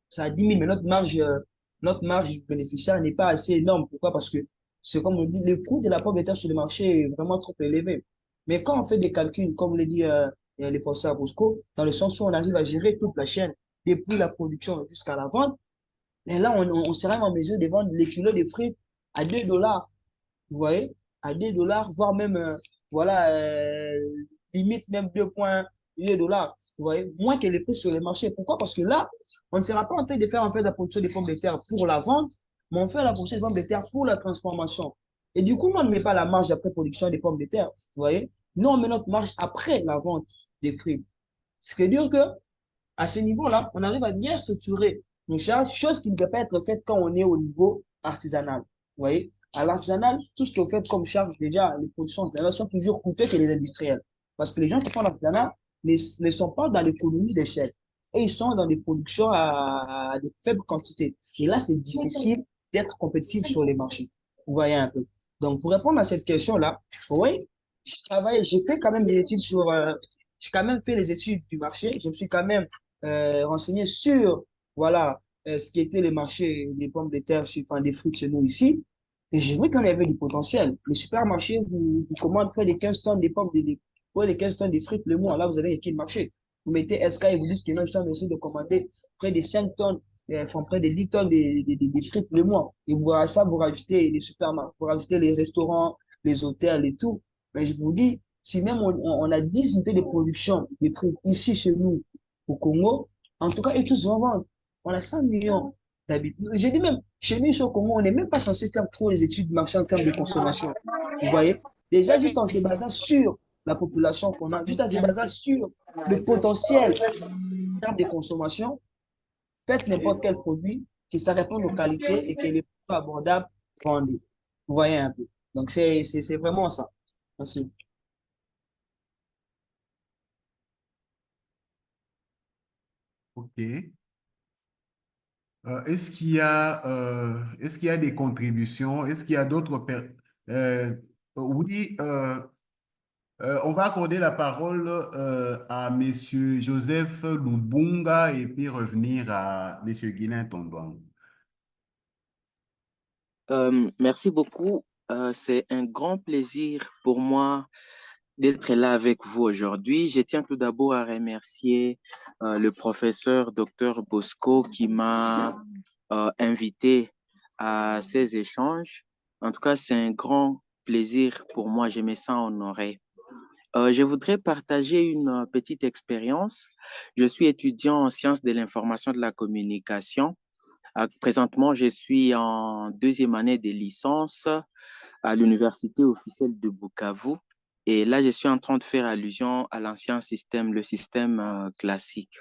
C'est à 10 000, mais notre marge bénéficiaire n'est pas assez énorme. Pourquoi? Parce que c'est comme on dit, le coût de la pomme de terre sur le marché est vraiment trop élevé. Mais quand on fait des calculs, comme le dit les professeurs Bosco, dans le sens où on arrive à gérer toute la chaîne, depuis la production jusqu'à la vente, et là, on serait en mesure de vendre les kilos de frites à 2 dollars. Vous voyez? À 2 dollars, voire même, voilà, limite même 2,2 dollars. Vous voyez? Moins que les prix sur le marché. Pourquoi? Parce que là, on ne sera pas en train de faire en fait la production des pommes de terre pour la vente, mais on fait la production des pommes de terre pour la transformation. Et du coup, nous, on ne met pas la marge d'après production des pommes de terre. Vous voyez? Nous, on met notre marge après la vente des fruits. Ce qui veut dire que, à ce niveau-là, on arrive à bien structurer nos charges, chose qui ne peut pas être faite quand on est au niveau artisanal. Vous voyez? À l'artisanal, tout ce qui est fait comme charge, déjà, les productions artisanales sont toujours coûteuses que les industriels. Parce que les gens qui font l'artisanat ne sont pas dans l'économie d'échelle. Et ils sont dans des productions à des faibles quantités. Et là, c'est difficile d'être compétitif sur les marchés. Vous voyez un peu. Donc, pour répondre à cette question-là, oui, j'ai fait quand même des études sur, j'ai quand même fait les études du marché. Je me suis quand même renseigné sur, voilà, ce qui était le marché des pommes de terre, enfin, des fruits chez nous ici. Et j'ai vu qu'on avait du potentiel. Les supermarchés vous commandent près de 15 tonnes de pommes, près de 15 tonnes de fruits le mois. Là, vous avez écrit le marché. Vous mettez SK et vous dites que non, ils sont en de commander près de 5 tonnes, enfin, près de 10 tonnes de frites le mois. Et vous, à ça, vous rajoutez les supermarchés, vous rajoutez les restaurants, les hôtels et tout. Mais je vous dis, si même on a 10 unités de production de fruits ici chez nous, au Congo, en tout cas, ils tous vont vendre. On a 100 millions d'habitants. J'ai dit même, chez nous, ici au Congo, on n'est même pas censé faire trop les études de marché en termes de consommation. Vous voyez? Déjà, juste en se basant sur la population qu'on a, juste en se basant sur le potentiel en termes de consommation, faites n'importe quel produit, que ça réponde aux qualités et que les prix abordables, vendez. Vous voyez un peu. Donc, c'est vraiment ça. Merci. OK. Est-ce qu'il y a des contributions? Est-ce qu'il y a oui, on va accorder la parole à Monsieur Joseph Lubunga et puis revenir à Monsieur Guilain Tondouan. Merci beaucoup. C'est un grand plaisir pour moi d'être là avec vous aujourd'hui. Je tiens tout d'abord à remercier le professeur Dr Bosco qui m'a invité à ces échanges. En tout cas, c'est un grand plaisir pour moi. Je me sens honoré. Je voudrais partager une petite expérience. Je suis étudiant en sciences de l'information et de la communication. Présentement, je suis en deuxième année de licence à l'Université officielle de Bukavu. Et là, je suis en train de faire allusion à l'ancien système, le système classique.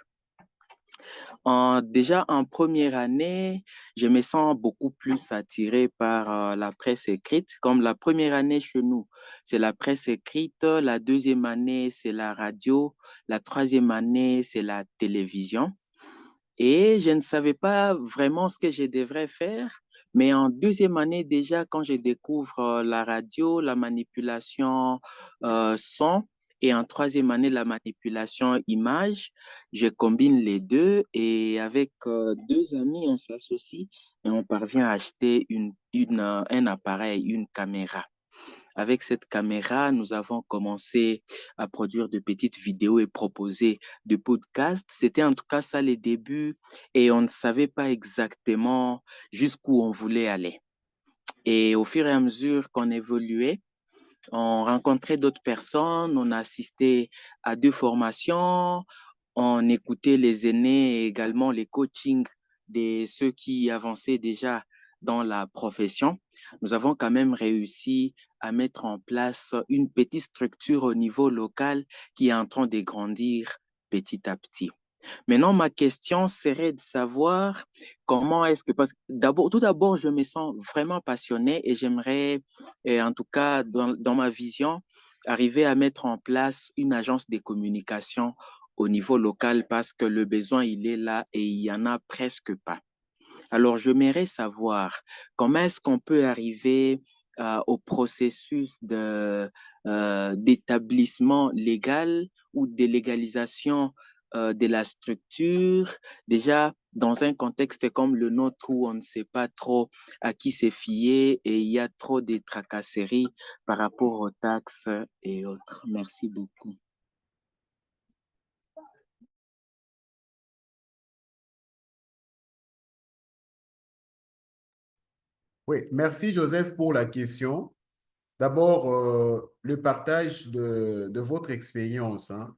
Déjà en première année, je me sens beaucoup plus attiré par la presse écrite. Comme la première année chez nous, c'est la presse écrite. La deuxième année, c'est la radio. La troisième année, c'est la télévision. Et je ne savais pas vraiment ce que je devrais faire. Mais en deuxième année, déjà, quand je découvre la radio, la manipulation son, et en troisième année, la manipulation image, je combine les deux et avec deux amis, on s'associe et on parvient à acheter un appareil, une caméra. Avec cette caméra, nous avons commencé à produire de petites vidéos et proposer de podcasts. C'était en tout cas ça les débuts et on ne savait pas exactement jusqu'où on voulait aller. Et au fur et à mesure qu'on évoluait, on rencontrait d'autres personnes, on a assisté à deux formations, on écoutait les aînés et également les coachings de ceux qui avançaient déjà dans la profession. Nous avons quand même réussi à mettre en place une petite structure au niveau local qui est en train de grandir petit à petit. Maintenant, ma question serait de savoir comment est-ce que, parce que tout d'abord, je me sens vraiment passionné et j'aimerais, en tout cas, dans ma vision, arriver à mettre en place une agence de communication au niveau local parce que le besoin, il est là et il y en a presque pas. Alors, j'aimerais savoir comment est-ce qu'on peut arriver au processus d'établissement légal ou de légalisation de la structure, déjà dans un contexte comme le nôtre où on ne sait pas trop à qui se fier et il y a trop de tracasseries par rapport aux taxes et autres. Merci beaucoup. Oui, merci Joseph pour la question. D'abord, le partage de votre expérience, hein,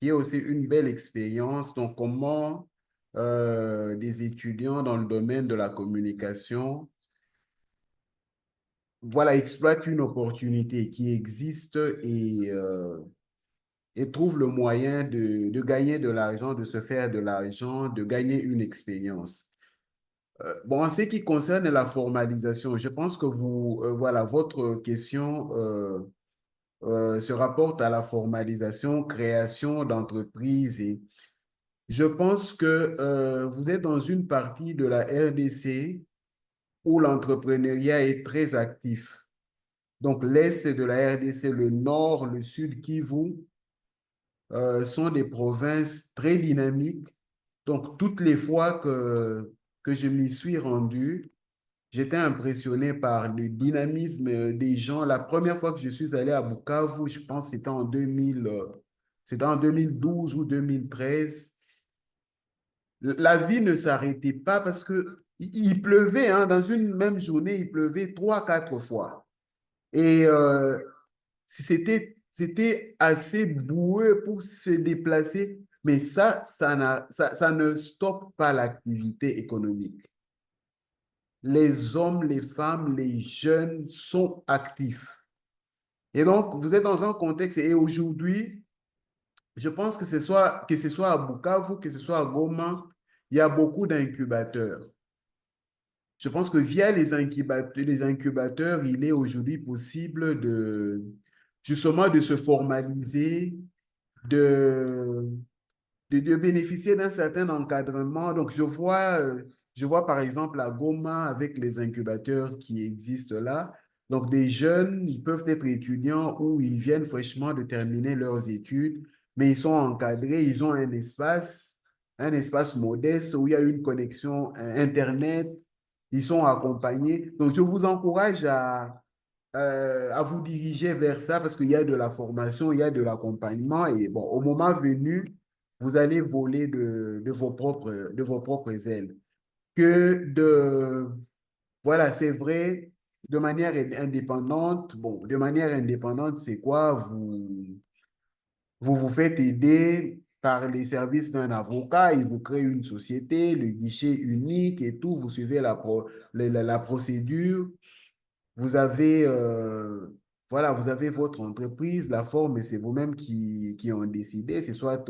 qui est aussi une belle expérience. Donc, comment des étudiants dans le domaine de la communication, voilà, exploitent une opportunité qui existe et trouvent le moyen de gagner de l'argent, de se faire de l'argent, de gagner une expérience. Bon, en ce qui concerne la formalisation, je pense que voilà, votre question se rapporte à la formalisation, création d'entreprises. Et je pense que vous êtes dans une partie de la RDC où l'entrepreneuriat est très actif. Donc, l'Est de la RDC, le Nord, le Sud Kivu sont des provinces très dynamiques. Donc, toutes les fois que je m'y suis rendu, j'étais impressionné par le dynamisme des gens. La première fois que je suis allé à Bukavu, je pense que c'était en 2012 ou 2013. La vie ne s'arrêtait pas parce que il pleuvait, hein, dans une même journée, il pleuvait 3, 4 fois. Et c'était assez boueux pour se déplacer, mais ça ne stoppe pas l'activité économique. Les hommes, les femmes, les jeunes sont actifs. Et donc, vous êtes dans un contexte, et aujourd'hui, je pense que ce soit à Bukavu, que ce soit à Goma, il y a beaucoup d'incubateurs. Je pense que via les incubateurs, il est aujourd'hui possible justement de se formaliser, de, de bénéficier d'un certain encadrement. Donc, je vois par exemple à Goma avec les incubateurs qui existent là. Donc, des jeunes, ils peuvent être étudiants ou ils viennent fraîchement de terminer leurs études, mais ils sont encadrés, ils ont un espace modeste où il y a une connexion Internet, ils sont accompagnés. Donc, je vous encourage à vous diriger vers ça parce qu'il y a de la formation, il y a de l'accompagnement et bon, au moment venu, vous allez voler de vos propres ailes. Voilà, c'est vrai, de manière indépendante, bon, de manière indépendante, c'est quoi? Vous faites aider par les services d'un avocat, il vous crée une société, le guichet unique et tout, vous suivez la procédure. Vous avez voilà, vous avez votre entreprise, la forme, et c'est vous-même qui en décidez. C'est soit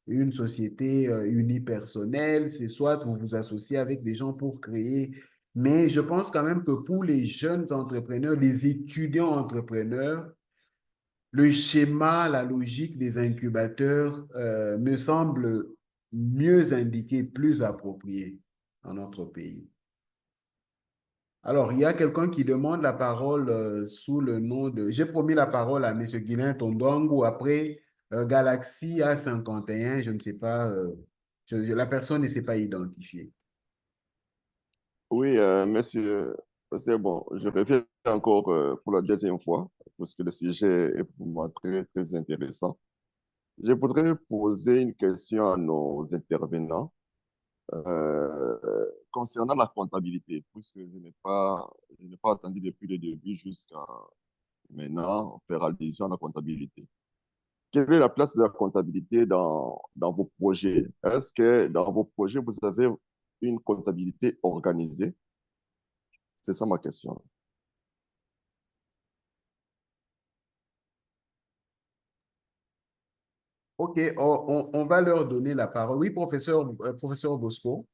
une société unipersonnelle, c'est soit vous vous associez avec des gens pour créer. Mais je pense quand même que pour les jeunes entrepreneurs, les étudiants entrepreneurs, le schéma, la logique des incubateurs me semble mieux indiqué, plus approprié dans notre pays. Alors, il y a quelqu'un qui demande la parole sous le nom de... J'ai promis la parole à M. Guilain Tondouangou après Galaxy A51, je ne sais pas, la personne ne s'est pas identifiée. Oui, monsieur, c'est bon. Je reviens encore pour la deuxième fois, parce que le sujet est pour moi très, très intéressant. Je voudrais poser une question à nos intervenants concernant la comptabilité, puisque je n'ai pas attendu depuis le début jusqu'à maintenant faire allusion à la comptabilité. Quelle est la place de la comptabilité dans vos projets? Est-ce que dans vos projets, vous avez une comptabilité organisée? C'est ça ma question. OK, on va leur donner la parole. Oui, professeur Bosco.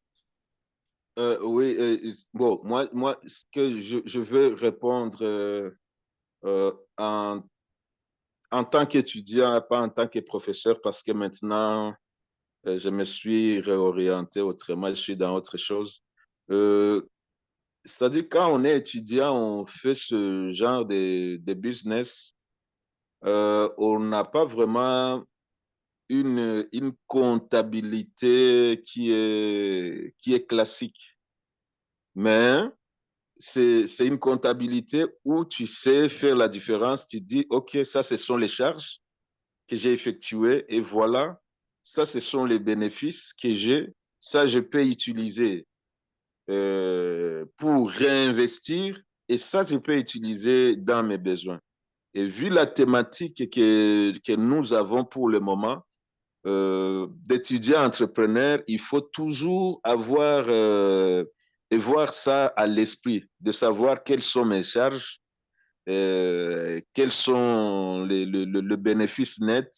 Oui, bon, moi, ce que je veux répondre en tant qu'étudiant, pas en tant que professeur, parce que maintenant, je me suis réorienté autrement, je suis dans autre chose. Euh, C'est-à-dire, quand on est étudiant, on fait ce genre de business, on n'a pas vraiment une comptabilité qui est classique. Mais c'est une comptabilité où tu sais faire la différence. Tu dis, OK, ça, ce sont les charges que j'ai effectuées et voilà, ça, ce sont les bénéfices que j'ai. Ça, je peux utiliser pour réinvestir et ça, je peux utiliser dans mes besoins. Et vu la thématique que nous avons pour le moment, d'étudiants entrepreneurs, il faut toujours avoir et voir ça à l'esprit, de savoir quelles sont mes charges, quels sont le bénéfice net,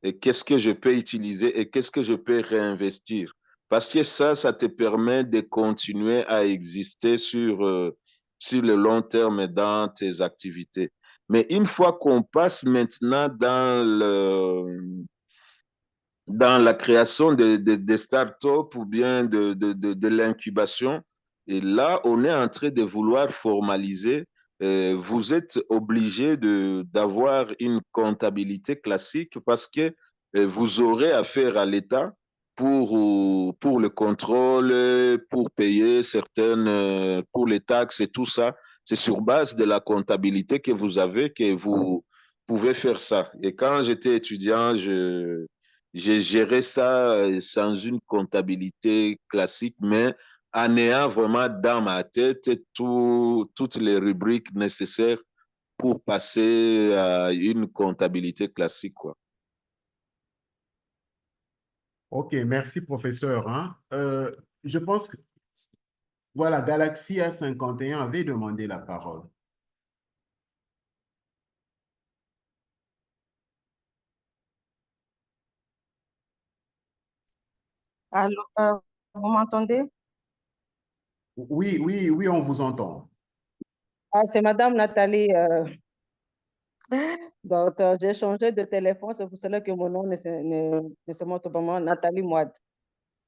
et qu'est-ce que je peux utiliser et qu'est-ce que je peux réinvestir. Parce que ça te permet de continuer à exister sur le long terme dans tes activités. Mais une fois qu'on passe maintenant dans la création de startups ou bien de l'incubation. Et là, on est en train de vouloir formaliser. Vous êtes obligé d'avoir une comptabilité classique parce que vous aurez affaire à l'État pour le contrôle, pour payer pour les taxes et tout ça. C'est sur base de la comptabilité que vous avez que vous pouvez faire ça. Et quand j'étais étudiant, j'ai géré ça sans une comptabilité classique, mais en ayant vraiment dans ma tête toutes les rubriques nécessaires pour passer à une comptabilité classique, quoi. OK, merci, professeur, hein. Je pense que, voilà, Galaxy A51 avait demandé la parole. Allô, vous m'entendez? Oui, oui, oui, on vous entend. Ah, c'est Madame Nathalie. Donc, j'ai changé de téléphone, c'est pour cela que mon nom ne se montre pas moi, Nathalie Mouad.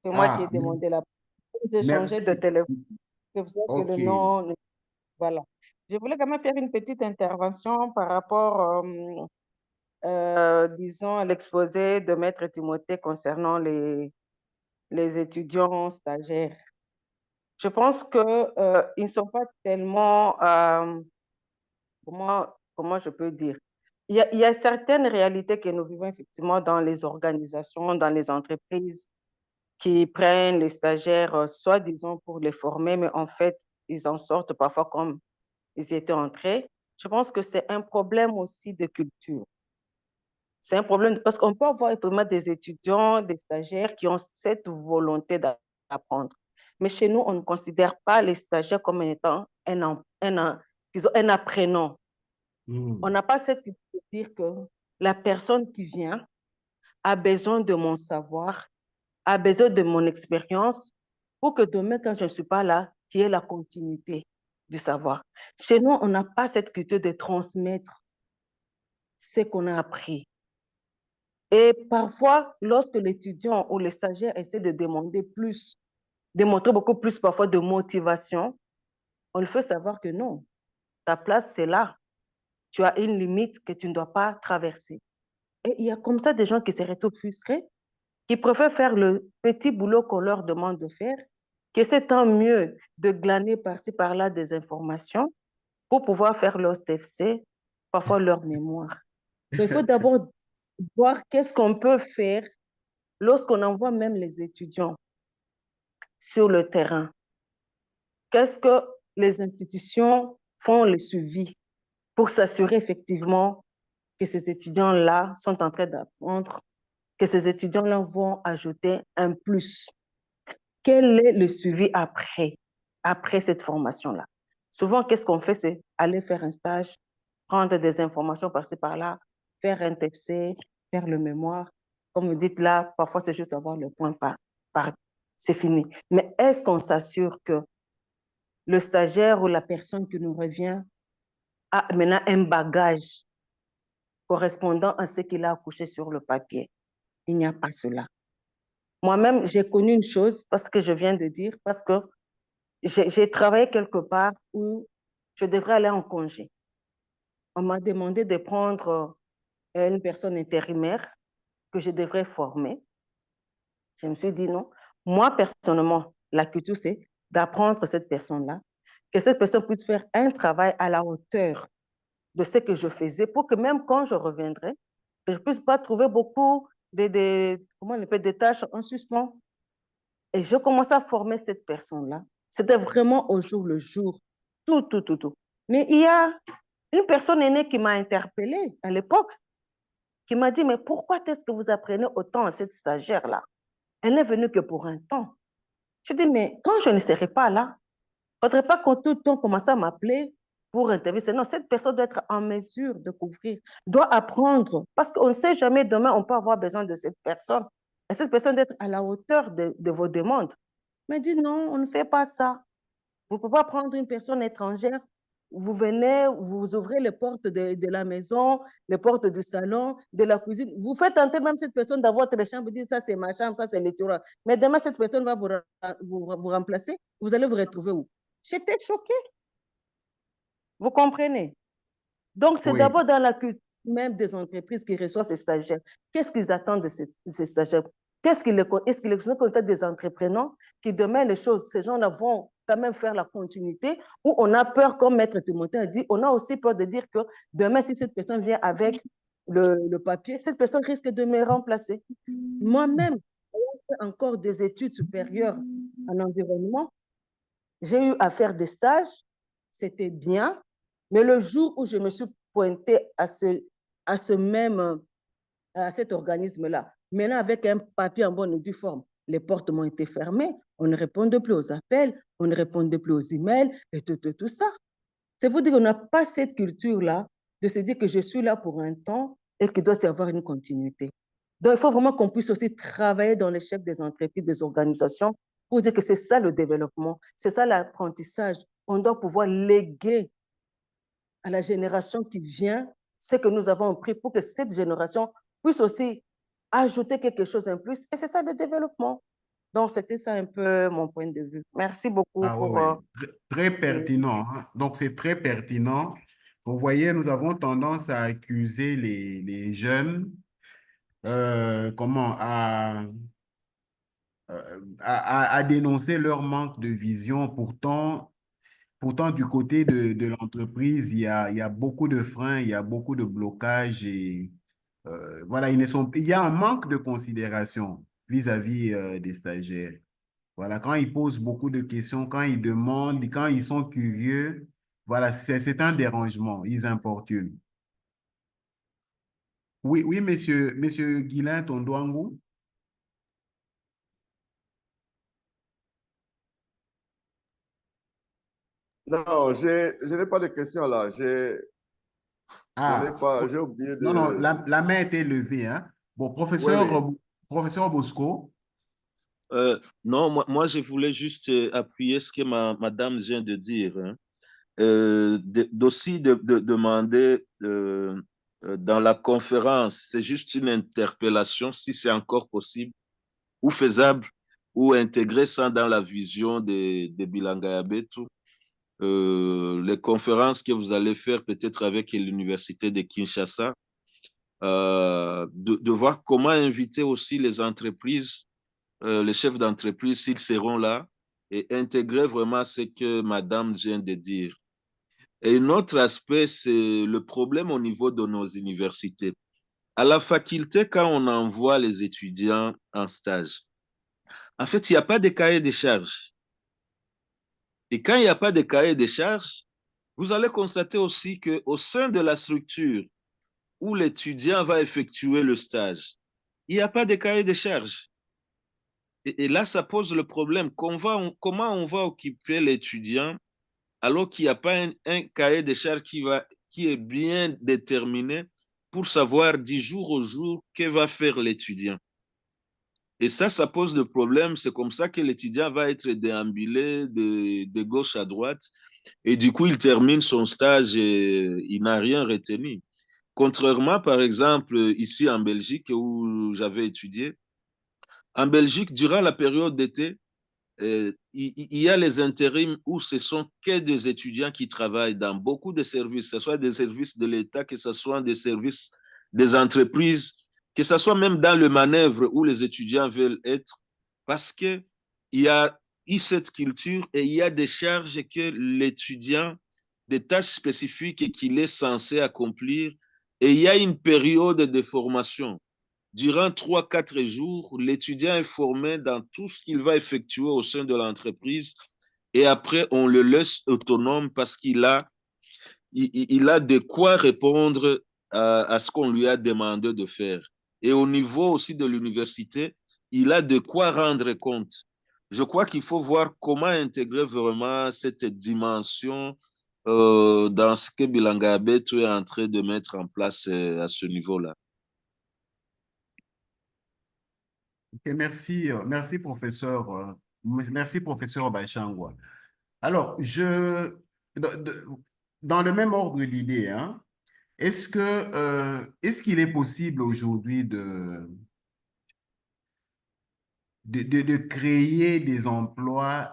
C'est moi qui ai Ah, demandé la parole. J'ai changé de merci. téléphone, c'est pour ça que le OK. nom. Voilà. Je voulais quand même faire une petite intervention par rapport, disons, à l'exposé de Maître Timothée concernant les étudiants stagiaires. Je pense que ils ne sont pas tellement, comment je peux dire, il y a certaines réalités que nous vivons effectivement dans les organisations, dans les entreprises qui prennent les stagiaires, soit disons pour les former, mais en fait, ils en sortent parfois comme ils étaient entrés. Je pense que c'est un problème aussi de culture. C'est un problème parce qu'on peut avoir vraiment des étudiants, des stagiaires qui ont cette volonté d'apprendre. Mais chez nous, on ne considère pas les stagiaires comme étant disons, un apprenant. On n'a pas cette culture de dire que la personne qui vient a besoin de mon savoir, a besoin de mon expérience pour que demain, quand je ne suis pas là, qu'il y ait la continuité du savoir. Chez nous, on n'a pas cette culture de transmettre ce qu'on a appris. Et parfois, lorsque l'étudiant ou le stagiaire essaie de demander plus, de montrer beaucoup plus parfois de motivation, on lui fait savoir que non, ta place, c'est là. Tu as une limite que tu ne dois pas traverser. Et il y a comme ça des gens qui se retrouvent frustrés, qui préfèrent faire le petit boulot qu'on leur demande de faire, que c'est tant mieux de glaner par-ci, par-là des informations pour pouvoir faire leur TFC, parfois leur mémoire. Donc, il faut d'abord voir qu'est-ce qu'on peut faire lorsqu'on envoie même les étudiants sur le terrain. Qu'est-ce que les institutions font le suivi pour s'assurer effectivement que ces étudiants-là sont en train d'apprendre, que ces étudiants-là vont ajouter un plus. Quel est le suivi après cette formation-là? Souvent, qu'est-ce qu'on fait? C'est aller faire un stage, prendre des informations par-ci, par-là, faire un TFC, faire le mémoire. Comme vous dites là, parfois, c'est juste avoir le point c'est fini. Mais est-ce qu'on s'assure que le stagiaire ou la personne qui nous revient a maintenant un bagage correspondant à ce qu'il a accouché sur le papier? Il n'y a pas cela. Moi-même, j'ai connu une chose, parce que je viens de dire, parce que j'ai travaillé quelque part où je devrais aller en congé. On m'a demandé de prendre une personne intérimaire que je devrais former. Je me suis dit non. Moi, personnellement, la culture, c'est d'apprendre cette personne-là, que cette personne puisse faire un travail à la hauteur de ce que je faisais pour que même quand je reviendrai, je ne puisse pas trouver beaucoup comment on appelle, des tâches en suspens. Et je commence à former cette personne-là. C'était vraiment au jour le jour. Tout, tout, tout, tout. Mais il y a une personne aînée qui m'a interpellée à l'époque, qui m'a dit, mais pourquoi est-ce que vous apprenez autant à cette stagiaire-là? Elle n'est venue que pour un temps. Je dis, mais quand je ne serai pas là, il ne faudrait pas qu'on tout le temps commence à m'appeler pour intervenir. Non, cette personne doit être en mesure de couvrir, doit apprendre, parce qu'on ne sait jamais, demain, on peut avoir besoin de cette personne. Et cette personne doit être à la hauteur de vos demandes. Mais dit non, on ne fait pas ça. Vous ne pouvez pas prendre une personne étrangère, vous venez, vous ouvrez les portes de la maison, les portes du salon, de la cuisine. Vous faites tenter même cette personne dans votre chambre, vous dites ça c'est ma chambre, ça c'est l'étudiant. Mais demain, cette personne va vous remplacer, vous allez vous retrouver où? J'étais choquée. Vous comprenez? Donc, c'est Oui. d'abord dans la culture même des entreprises qui reçoivent ces stagiaires. Qu'est-ce qu'ils attendent de ces stagiaires? Est-ce qu'ils sont contents des entrepreneurs qui demain les choses, ces gens-là vont quand même faire la continuité, ou on a peur, comme Maître Timothée a dit, on a aussi peur de dire que demain, si cette personne vient avec le papier, cette personne risque de me remplacer. Moi-même, ayant fait encore des études supérieures en environnement, j'ai eu à faire des stages, c'était bien, mais le jour où je me suis pointée à cet organisme-là, maintenant avec un papier en bonne et due forme, les portes m'ont été fermées, on ne répondait plus aux appels, on ne répondait plus aux emails et tout ça. C'est pour dire qu'on n'a pas cette culture-là de se dire que je suis là pour un temps et qu'il doit y avoir une continuité. Donc, il faut vraiment qu'on puisse aussi travailler dans les chefs des entreprises, des organisations, pour dire que c'est ça le développement, c'est ça l'apprentissage. On doit pouvoir léguer à la génération qui vient ce que nous avons appris pour que cette génération puisse aussi ajouter quelque chose en plus. Et c'est ça le développement. Donc, c'était ça un peu mon point de vue. Merci beaucoup Ah pour... ouais, très pertinent, hein. Donc, c'est très pertinent. Vous voyez, nous avons tendance à accuser les jeunes, comment, à dénoncer leur manque de vision. Pourtant, du côté de l'entreprise, il y a beaucoup de freins, il y a beaucoup de blocages et voilà, il y a un manque de considération vis-à-vis des stagiaires. Voilà, quand ils posent beaucoup de questions, quand ils demandent, quand ils sont curieux, voilà, c'est un dérangement, ils importunent. Oui, oui, monsieur Guilain Tondouangou. Non, je n'ai pas de questions là. Ah, j'ai oublié non, non, de... la main était levée, hein. Bon, Oui, oui. professeur Bosco. Non, moi, je voulais juste appuyer ce que madame vient de dire, hein. D'aussi de demander dans la conférence, c'est juste une interpellation, si c'est encore possible, ou faisable, ou intégrer ça dans la vision de Bilanga Yabetu. Les conférences que vous allez faire peut-être avec l'université de Kinshasa, de voir comment inviter aussi les entreprises, les chefs d'entreprise, s'ils seront là, et intégrer vraiment ce que madame vient de dire. Et un autre aspect, c'est le problème au niveau de nos universités. À la faculté, quand on envoie les étudiants en stage, en fait, il n'y a pas de cahier de charges. Et quand il n'y a pas de cahier de charges, vous allez constater aussi qu'au sein de la structure où l'étudiant va effectuer le stage, il n'y a pas de cahier de charges. Et là, ça pose le problème. Comment on va occuper l'étudiant alors qu'il n'y a pas un cahier de charges qui est bien déterminé pour savoir 10 jours au jour que va faire l'étudiant. Et ça pose le problème. C'est comme ça que l'étudiant va être déambulé de gauche à droite. Et du coup, il termine son stage et il n'a rien retenu. Contrairement, par exemple, ici en Belgique où j'avais étudié, en Belgique, durant la période d'été, il y a les intérims où ce sont que des étudiants qui travaillent dans beaucoup de services, que ce soit des services de l'État, que ce soit des services des entreprises, que ce soit même dans le manœuvre où les étudiants veulent être, parce qu'il y a cette culture et il y a des charges que l'étudiant, des tâches spécifiques qu'il est censé accomplir, et il y a une période de formation. Durant 3, 4 jours, l'étudiant est formé dans tout ce qu'il va effectuer au sein de l'entreprise et après, on le laisse autonome parce qu'il a de quoi répondre à ce qu'on lui a demandé de faire. Et au niveau aussi de l'université, il a de quoi rendre compte. Je crois qu'il faut voir comment intégrer vraiment cette dimension dans ce que Bilanga Yabetu est en train de mettre en place à ce niveau-là. Ok, merci, merci, professeur Bachangwa. Alors, dans le même ordre d'idée, hein, est-ce qu'il est possible aujourd'hui de créer des emplois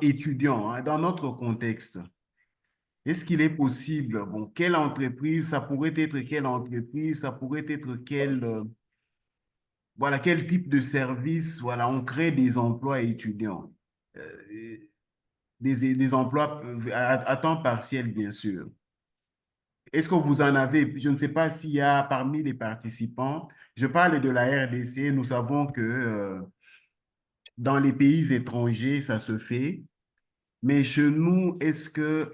étudiants, hein, dans notre contexte? Est-ce qu'il est possible, bon, quelle entreprise, ça pourrait être quelle entreprise, ça pourrait être voilà, quel type de service, voilà, on crée des emplois étudiants, euh, des emplois à temps partiel, bien sûr. Est-ce que vous en avez, je ne sais pas s'il y a parmi les participants, je parle de la RDC, nous savons que dans les pays étrangers, ça se fait, mais chez nous, est-ce que,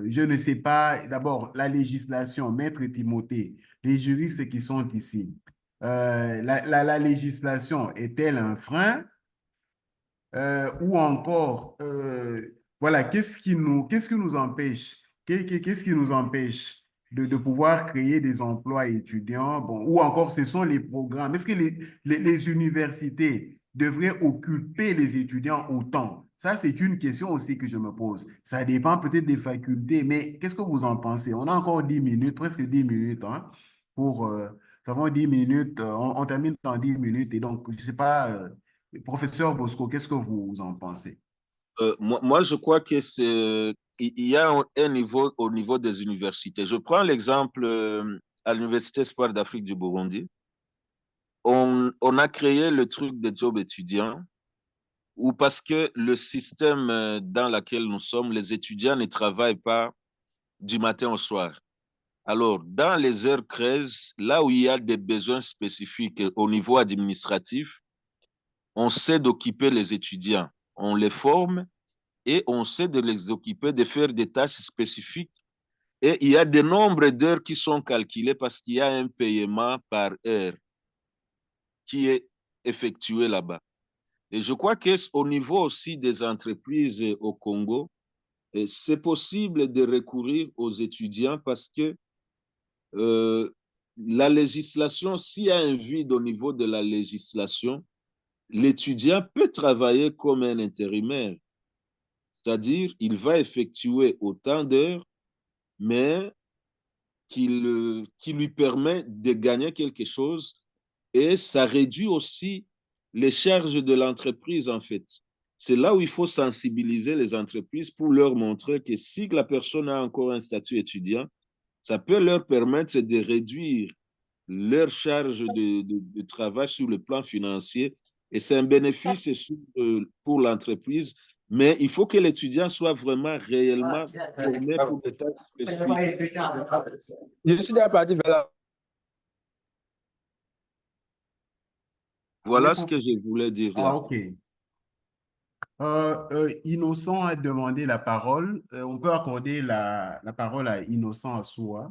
je ne sais pas, d'abord, la législation, Maître Timothée, les juristes qui sont ici, la législation est-elle un frein? Ou encore, voilà, qu'est-ce qui nous empêche, qu'est-ce qui nous empêche de pouvoir créer des emplois étudiants, bon, ou encore ce sont les programmes. Est-ce que les universités devraient occuper les étudiants autant? Ça, c'est une question aussi que je me pose. Ça dépend peut-être des facultés, mais qu'est-ce que vous en pensez? On a encore 10 minutes, presque 10 minutes, hein, pour, nous avons 10 minutes, on termine dans 10 minutes, et donc, je ne sais pas, professeur Bosco, qu'est-ce que vous en pensez? Moi, je crois que il y a un niveau au niveau des universités. Je prends l'exemple à l'Université Espoir d'Afrique du Burundi. On a créé le truc des jobs étudiants ou parce que le système dans lequel nous sommes, les étudiants ne travaillent pas du matin au soir. Alors, dans les heures creuses, là où il y a des besoins spécifiques au niveau administratif, on sait d'occuper les étudiants. On les forme et on sait de les occuper, de faire des tâches spécifiques. Et il y a des nombres d'heures qui sont calculés parce qu'il y a un paiement par heure qui est effectué là-bas. Et je crois qu'au niveau aussi des entreprises au Congo, c'est possible de recourir aux étudiants parce que la législation, s'il y a un vide au niveau de la législation, l'étudiant peut travailler comme un intérimaire. C'est-à-dire, il va effectuer autant d'heures, mais qui lui permet de gagner quelque chose et ça réduit aussi les charges de l'entreprise, en fait. C'est là où il faut sensibiliser les entreprises pour leur montrer que si la personne a encore un statut étudiant, ça peut leur permettre de réduire leur charge de travail sur le plan financier et c'est un bénéfice pour l'entreprise, mais il faut que l'étudiant soit vraiment réellement formé pour des tâches spécifiques. Je suis déjà parti vers là. Voilà ce que je voulais dire là. Ah, ok. Innocent a demandé la parole. On peut accorder la parole à Innocent Assoua.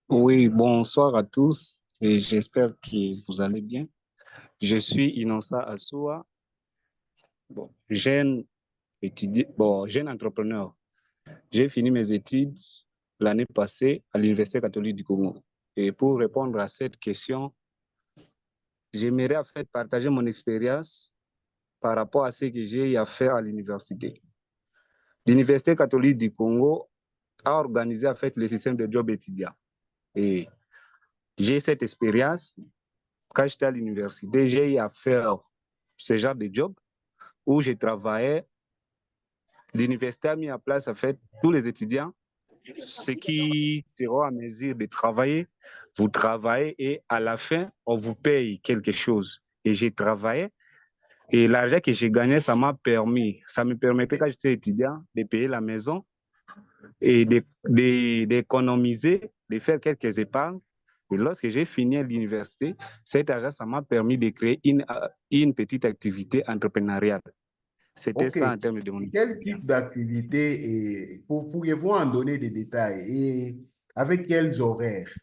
Oui, bonsoir à tous et j'espère que vous allez bien. Je suis Innocent Assoua, jeune entrepreneur. J'ai fini mes études l'année passée à l'Université catholique du Congo. Et pour répondre à cette question, j'aimerais en fait partager mon expérience par rapport à ce que j'ai eu à faire à l'université. L'Université catholique du Congo a organisé en fait le système de job étudiant. Et j'ai cette expérience. Quand j'étais à l'université, j'ai eu à faire ce genre de job où je travaillais. L'université a mis en place, en fait, tous les étudiants, ceux qui seront à mesure de travailler, vous travaillez et à la fin, on vous paye quelque chose. Et j'ai travaillé et l'argent que j'ai gagné, ça me permettait quand j'étais étudiant de payer la maison et d'économiser, de faire quelques épargnes. Et lorsque j'ai fini à l'université, cet argent, ça m'a permis de créer une petite activité entrepreneuriale. C'était Ok. ça en termes de mon Quel type expérience. d'activité pourriez-vous en donner des détails et avec quels horaires?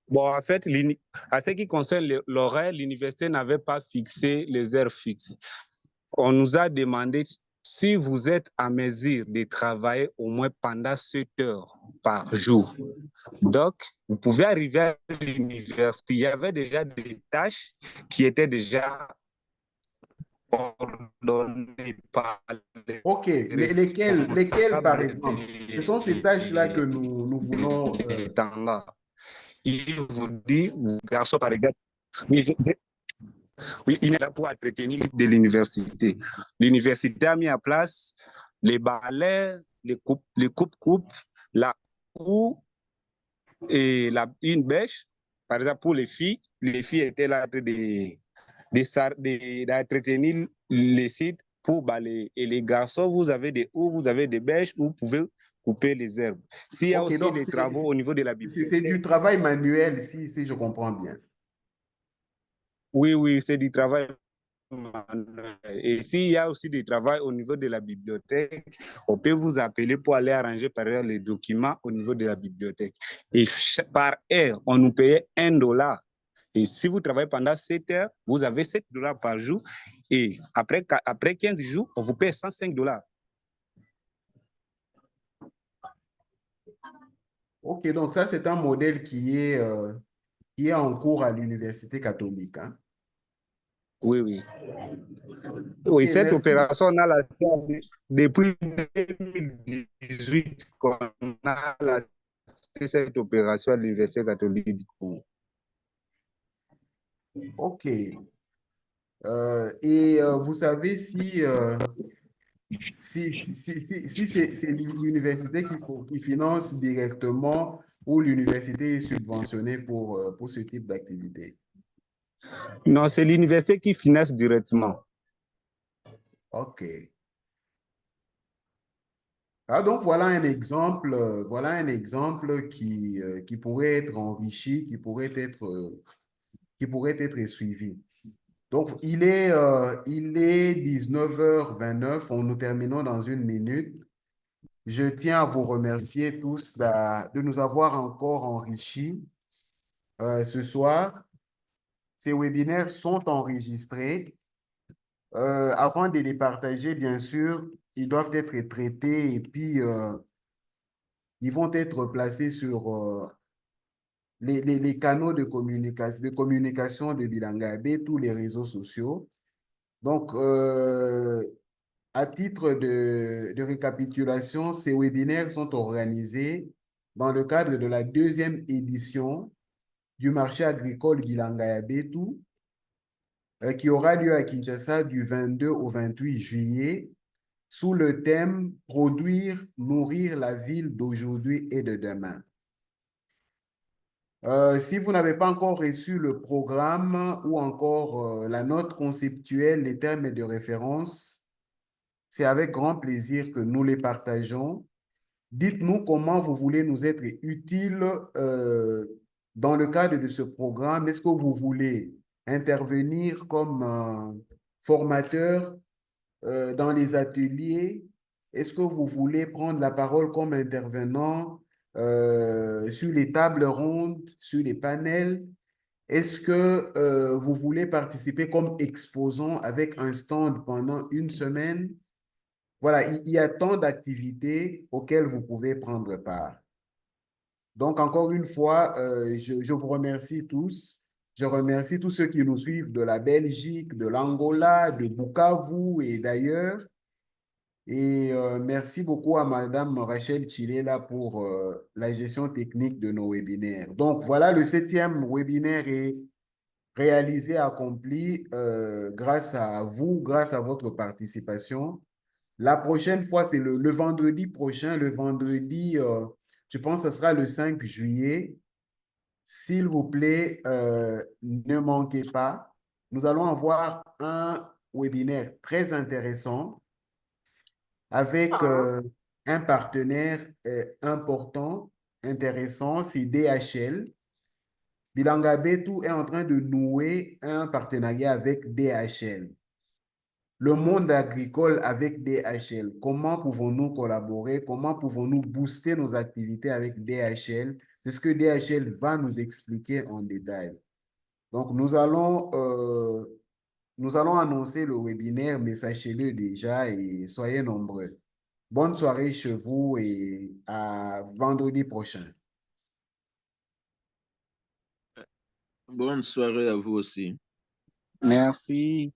Bon, en fait, à ce qui concerne l'horaire, l'université n'avait pas fixé les heures fixes. On nous a demandé si vous êtes à mesure de travailler au moins pendant 7 heures par jour. Donc, vous pouvez arriver à l'université. Il y avait déjà des tâches qui étaient déjà ordonnées par les Ok, lesquelles par responsables exemple? Ce sont ces tâches-là que nous voulons. des temps-là. Il vous dit, garçon, par exemple, oui, il est là pour entretenir de l'université. L'université a mis en place les balais, les coupes-coupes, la houe et une bêche. Par exemple, pour les filles étaient là d'entretenir les sites pour balayer. Et les garçons, vous avez des houes, vous avez des bêches où vous pouvez couper les herbes. S'il y a Ok, aussi donc des travaux au niveau de la c'est bibliothèque. du travail manuel, si je comprends bien. Oui, c'est du travail. Et s'il y a aussi du travail au niveau de la bibliothèque, on peut vous appeler pour aller arranger par exemple les documents au niveau de la bibliothèque. Et par heure, on nous payait $1. Et si vous travaillez pendant 7 heures, vous avez $7 par jour. Et après 15 jours, on vous paye $105. Ok, donc ça, c'est un modèle qui est en cours à l'Université catholique, hein? Oui. Ok, Oui, cette merci. opération, on a la depuis 2018 qu'on a lancé cette opération à l'Université catholique du Congo. Ok. Vous savez si c'est l'université qui finance directement ou l'université est subventionnée pour ce type d'activité? Non, c'est l'université qui finance directement. Ok. Ah, donc voilà un exemple qui pourrait être enrichi, qui pourrait être suivi. Donc, il est 19h29, nous terminons dans une minute. Je tiens à vous remercier tous de nous avoir encore enrichis ce soir. Ces webinaires sont enregistrés. Avant de les partager, bien sûr, ils doivent être traités et puis ils vont être placés sur les canaux de communication de Bilangabé, tous les réseaux sociaux. Donc, à titre de récapitulation, ces webinaires sont organisés dans le cadre de la deuxième édition du marché agricole Bilanga Betu, qui aura lieu à Kinshasa du 22 au 28 juillet, sous le thème Produire, nourrir la ville d'aujourd'hui et de demain. Si vous n'avez pas encore reçu le programme ou encore la note conceptuelle, les termes de référence, c'est avec grand plaisir que nous les partageons. Dites-nous comment vous voulez nous être utiles dans le cadre de ce programme. Est-ce que vous voulez intervenir comme formateur dans les ateliers? Est-ce que vous voulez prendre la parole comme intervenant sur les tables rondes, sur les panels? Est-ce que vous voulez participer comme exposant avec un stand pendant une semaine? Voilà, il y a tant d'activités auxquelles vous pouvez prendre part. Donc, encore une fois, je vous remercie tous. Je remercie tous ceux qui nous suivent de la Belgique, de l'Angola, de Bukavu et d'ailleurs. Et merci beaucoup à Madame Rachel Chilela pour la gestion technique de nos webinaires. Donc, voilà, le 7e webinaire est réalisé, accompli grâce à vous, grâce à votre participation. La prochaine fois, c'est le vendredi prochain, le vendredi, je pense que ce sera le 5 juillet. S'il vous plaît, ne manquez pas. Nous allons avoir un webinaire très intéressant avec un partenaire important, intéressant, c'est DHL. Bilanga Betu est en train de nouer un partenariat avec DHL. Le monde agricole avec DHL, comment pouvons-nous collaborer? Comment pouvons-nous booster nos activités avec DHL? C'est ce que DHL va nous expliquer en détail. Donc, nous allons annoncer le webinaire, mais sachez-le déjà et soyez nombreux. Bonne soirée chez vous et à vendredi prochain. Bonne soirée à vous aussi. Merci.